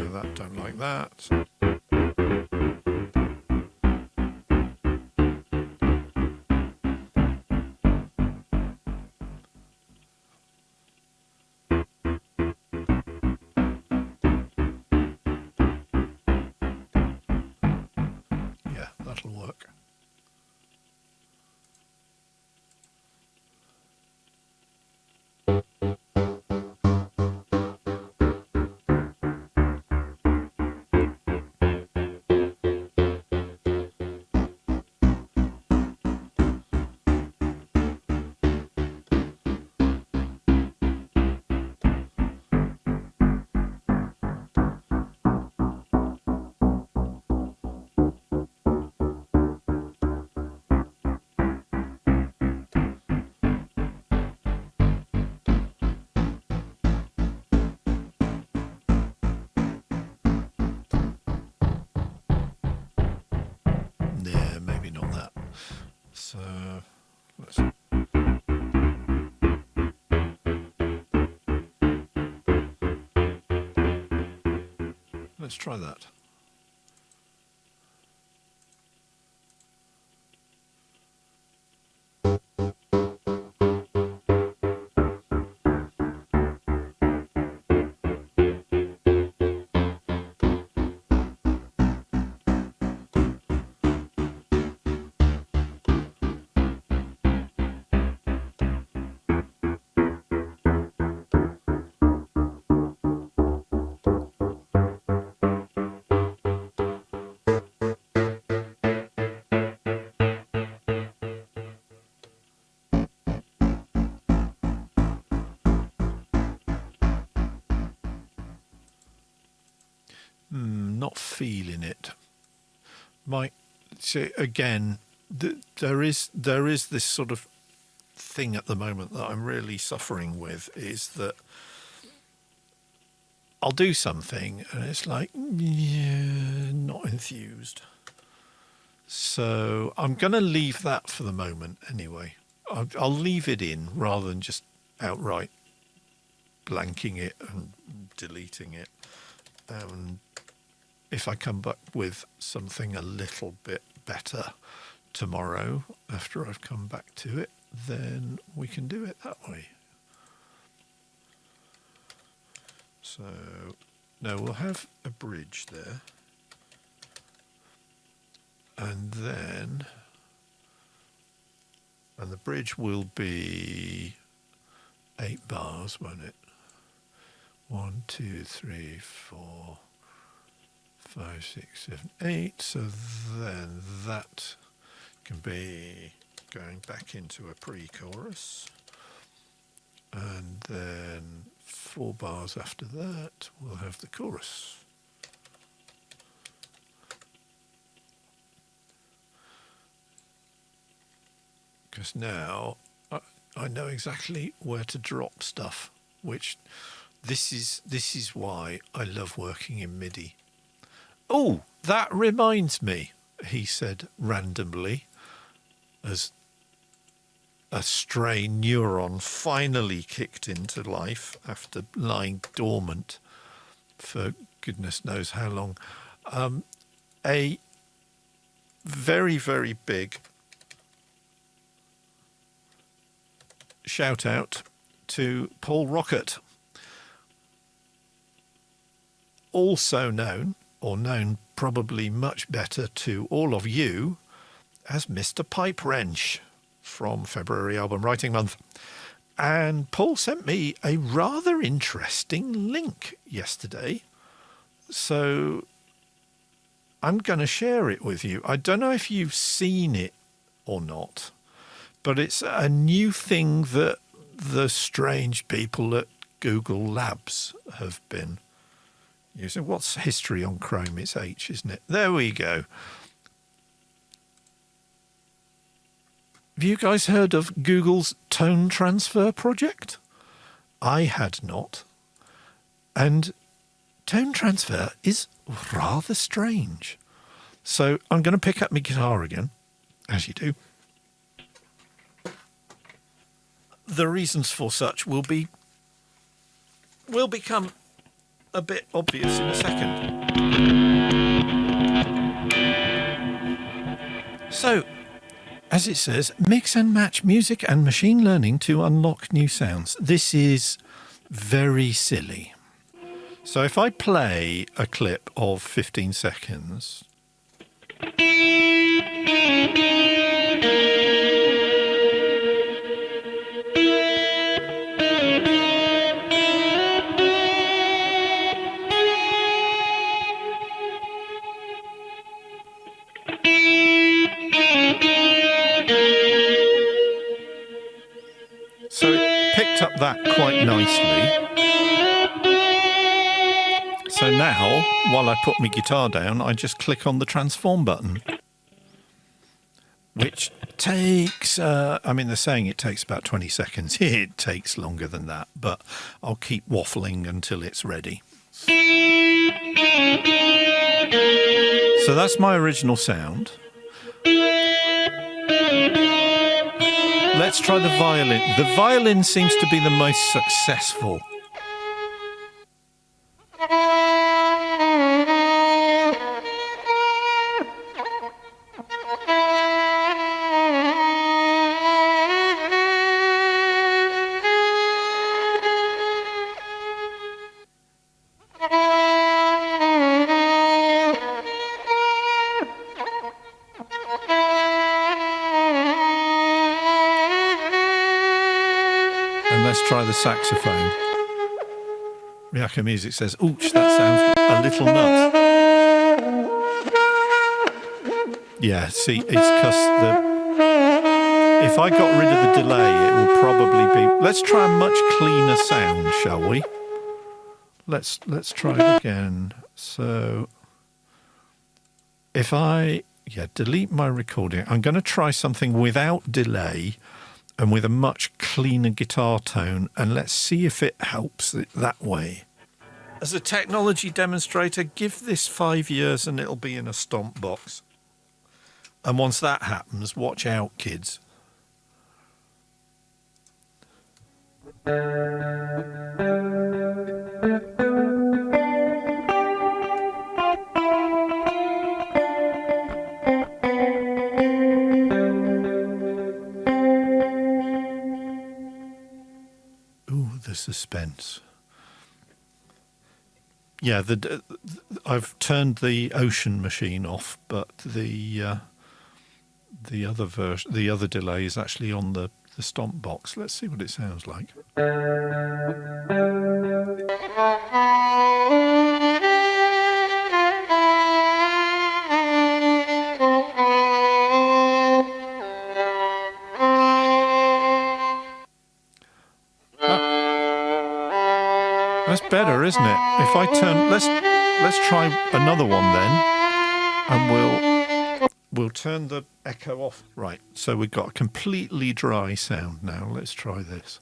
that don't like that. That'll work. Yeah, maybe not that. So let's try that. Not feeling it. So again, there is this sort of thing at the moment that I'm really suffering with, is that I'll do something and it's like, yeah, not enthused. So I'm going to leave that for the moment anyway. I'll leave it in rather than just outright blanking it and deleting it. If I come back with something a little bit better tomorrow after I've come back to it, then we can do it that way. So now we'll have a bridge there. And the bridge will be 8 bars, won't it? 1, 2, 3, 4, 5, 6, 7, 8. So then that can be going back into a pre-chorus. And then 4 bars after that, we'll have the chorus. Because now I know exactly where to drop stuff, which this is why I love working in MIDI. Oh, that reminds me, he said randomly. as a stray neuron finally kicked into life after lying dormant for goodness knows how long. A very, very big shout out to Paul Rocket, also known, or known probably much better to all of you, as Mr. Pipe Wrench from February Album Writing Month. And Paul sent me a rather interesting link yesterday, so I'm going to share it with you. I don't know if you've seen it or not, but it's a new thing that the strange people at Google Labs have been using. What's history on Chrome? It's H, isn't it? There we go. Have you guys heard of Google's tone transfer project? I had not. And tone transfer is rather strange. So I'm going to pick up my guitar again, as you do. The reasons for such will become a bit obvious in a second. So, as it says, mix and match music and machine learning to unlock new sounds. This is very silly. So if I play a clip of 15 seconds. So it picked up that quite nicely. So now, while I put my guitar down, I just click on the transform button, which takes, I mean, they're saying it takes about 20 seconds. It takes longer than that, but I'll keep waffling until it's ready. So that's my original sound. Let's try the violin. The violin seems to be the most successful. Let's try the saxophone. Ryaka Music says, "Ooch, that sounds a little nuts." Yeah, see, it's because if I got rid of the delay, it will probably be. Let's try a much cleaner sound, shall we? Let's try it again. So, if I delete my recording, I'm going to try something without delay and with a much cleaner guitar tone, and let's see if it helps it that way. As a technology demonstrator, give this 5 years and it'll be in a stomp box. And once that happens, watch out, kids. The suspense. Yeah, I've turned the Ocean machine off, but the other version, the other delay is actually on the stomp box. Let's see what it sounds like. That's better, isn't it? If I turn, let's try another one then, and we'll turn the echo off. Right, so we've got a completely dry sound now. Let's try this.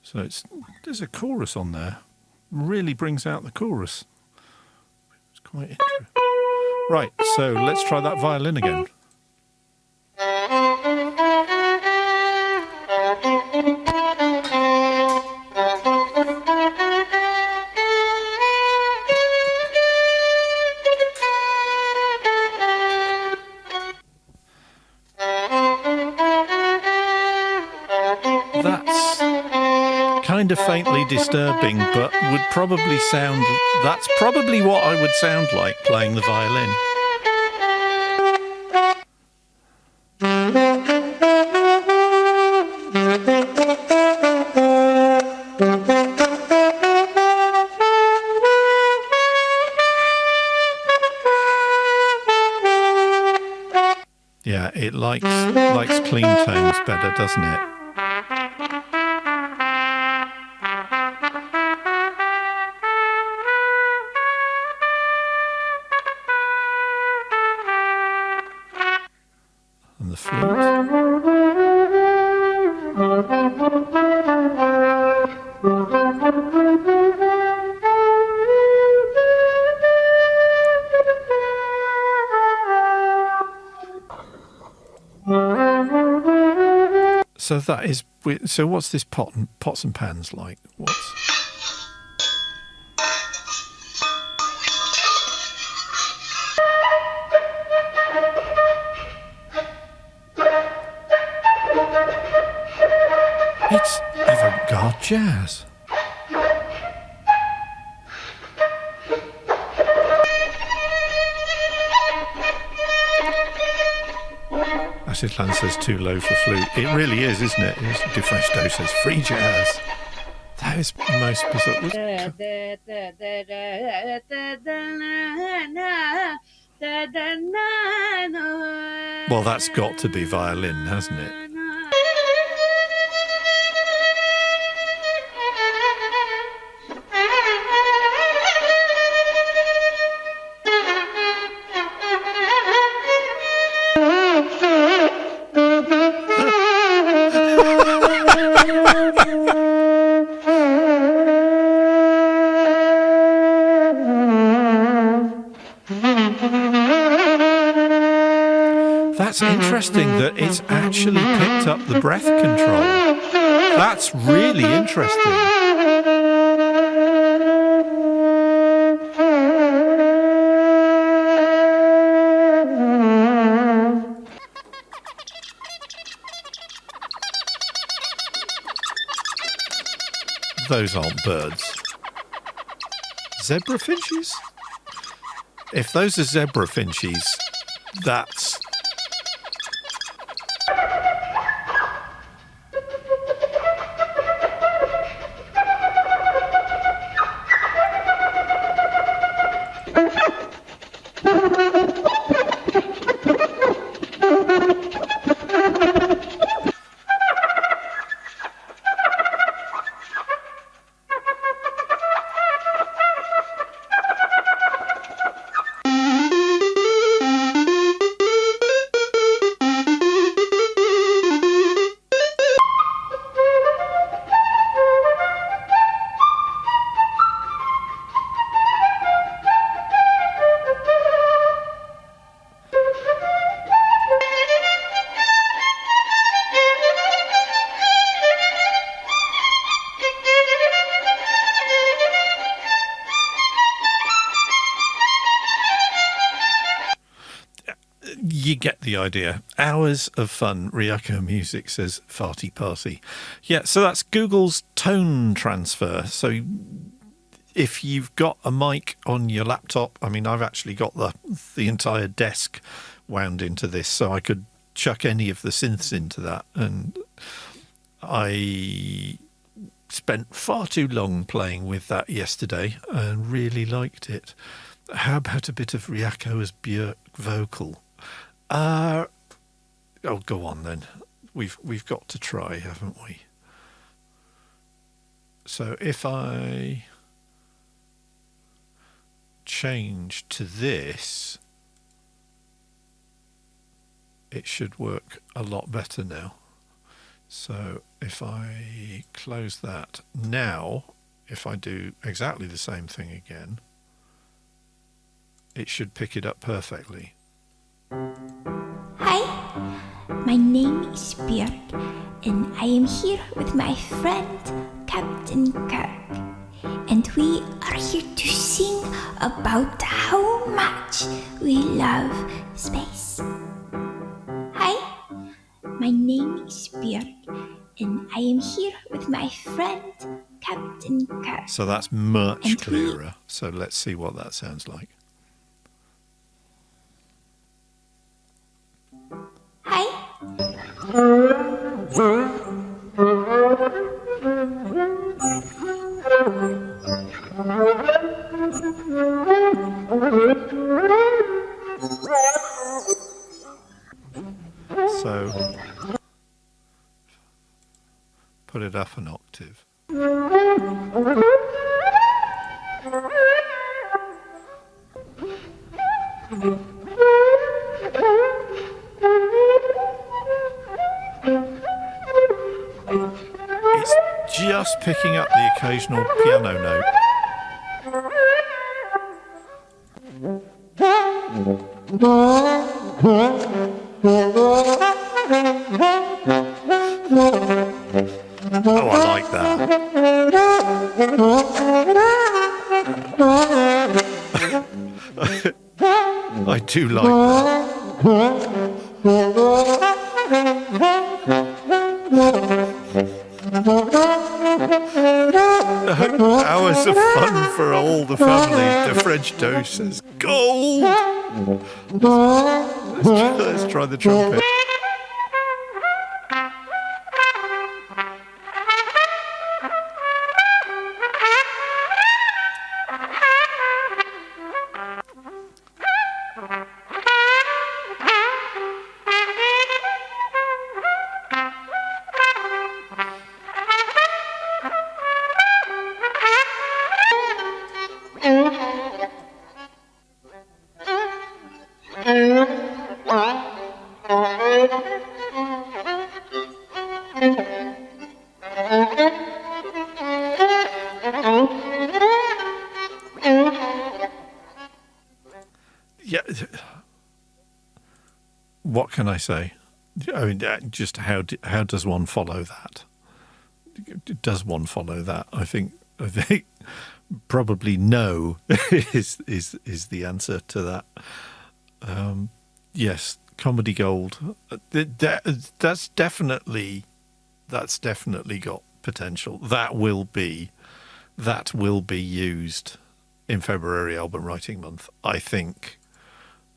So there's a chorus on there. Really brings out the chorus. It's quite interesting. Right, so let's try that violin again. That's kind of faintly disturbing, but would probably sound... That's probably what I would sound like playing the violin. Yeah, it likes clean tones better, doesn't it? And the flute. So that is. So what's this pots and pans like? It's avant-garde jazz. Acid Land says too low for flute. It really is, isn't it? Defresto says free jazz. That is most bizarre. Well, that's got to be violin, hasn't it? That's interesting that it's actually picked up the breath control. That's really interesting. Those aren't birds. Zebra finches? If those are zebra finches, that's... You get the idea. Hours of fun. Ryako Music says farty party. Yeah, so that's Google's tone transfer. So if you've got a mic on your laptop, I mean, I've actually got the entire desk wound into this, so I could chuck any of the synths into that. And I spent far too long playing with that yesterday and really liked it. How about a bit of Ryako as Björk vocal? Oh, go on then. We've got to try, haven't we? So if I change to this, it should work a lot better now. So if I close that now, if I do exactly the same thing again, it should pick it up perfectly. Hi, my name is Björk, and I am here with my friend Captain Kirk. And we are here to sing about how much we love space. Hi, my name is Björk, and I am here with my friend Captain Kirk. So that's much And clearer. So let's see what that sounds like. Hi. So put it up an octave. It's just picking up the occasional piano note. Oh, I like that. I do like that. Hours of fun for all the family. The French toast says, gold! Let's try the trumpet. Yeah. What can I say? I mean, just how does one follow that? Does one follow that? I think probably no is the answer to that. Yes, comedy gold. That's definitely got potential. That will be used in February album writing month. I think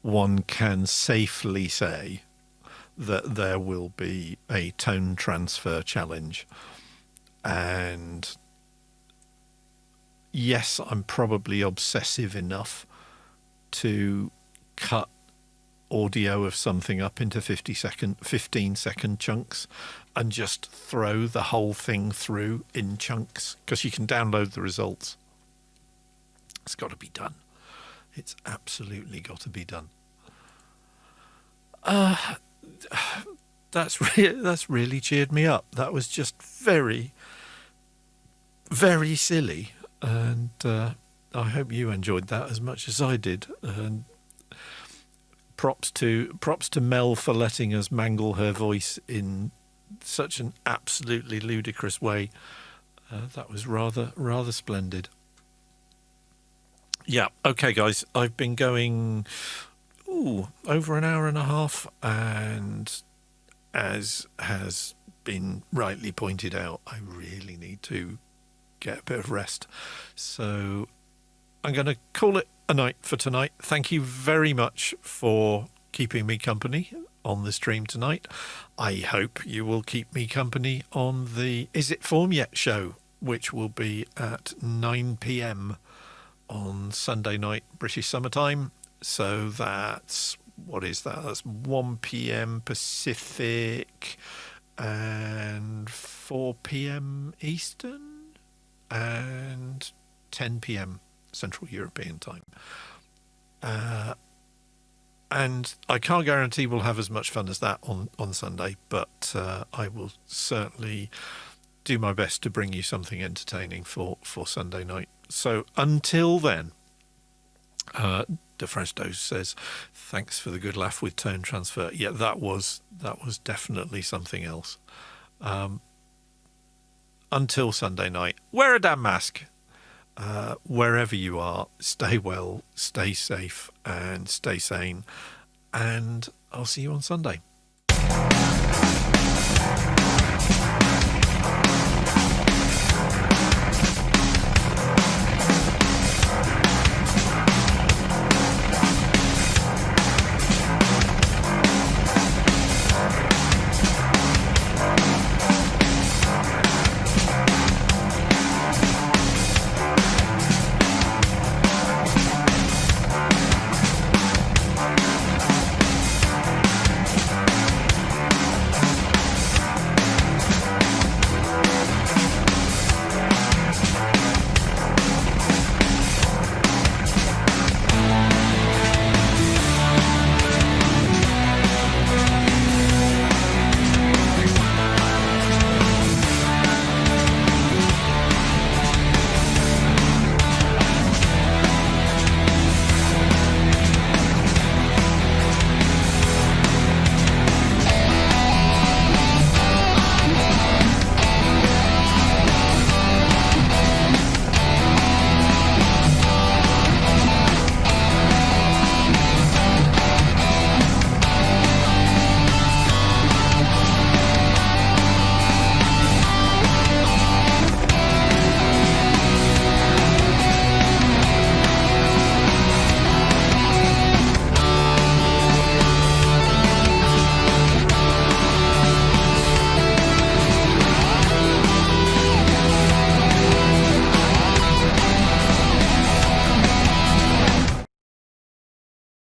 one can safely say that there will be a tone transfer challenge. And yes, I'm probably obsessive enough to cut audio of something up into 15-second chunks and just throw the whole thing through in chunks, because you can download the results. It's got to be done. It's absolutely got to be done. That's really cheered me up. That was just very, very silly, and I hope you enjoyed that as much as I did. And props to Mel for letting us mangle her voice in such an absolutely ludicrous way. That was rather splendid. Yeah, okay, guys. I've been going over an hour and a half, and as has been rightly pointed out, I really need to get a bit of rest. So I'm going to call it a night for tonight. Thank you very much for keeping me company on the stream tonight. I hope you will keep me company on the Is It Form Yet show, which will be at 9 p.m. on Sunday night British summertime. So that's, what is that? That's 1 p.m. Pacific and 4 p.m. Eastern and 10 p.m. Central European time. And I can't guarantee we'll have as much fun as that on Sunday, but I will certainly do my best to bring you something entertaining for Sunday night. So until then, De Fresno says, thanks for the good laugh with tone transfer. Yeah, that was definitely something else. Until Sunday night, wear a damn mask. Wherever you are, stay well, stay safe, and stay sane. And I'll see you on Sunday.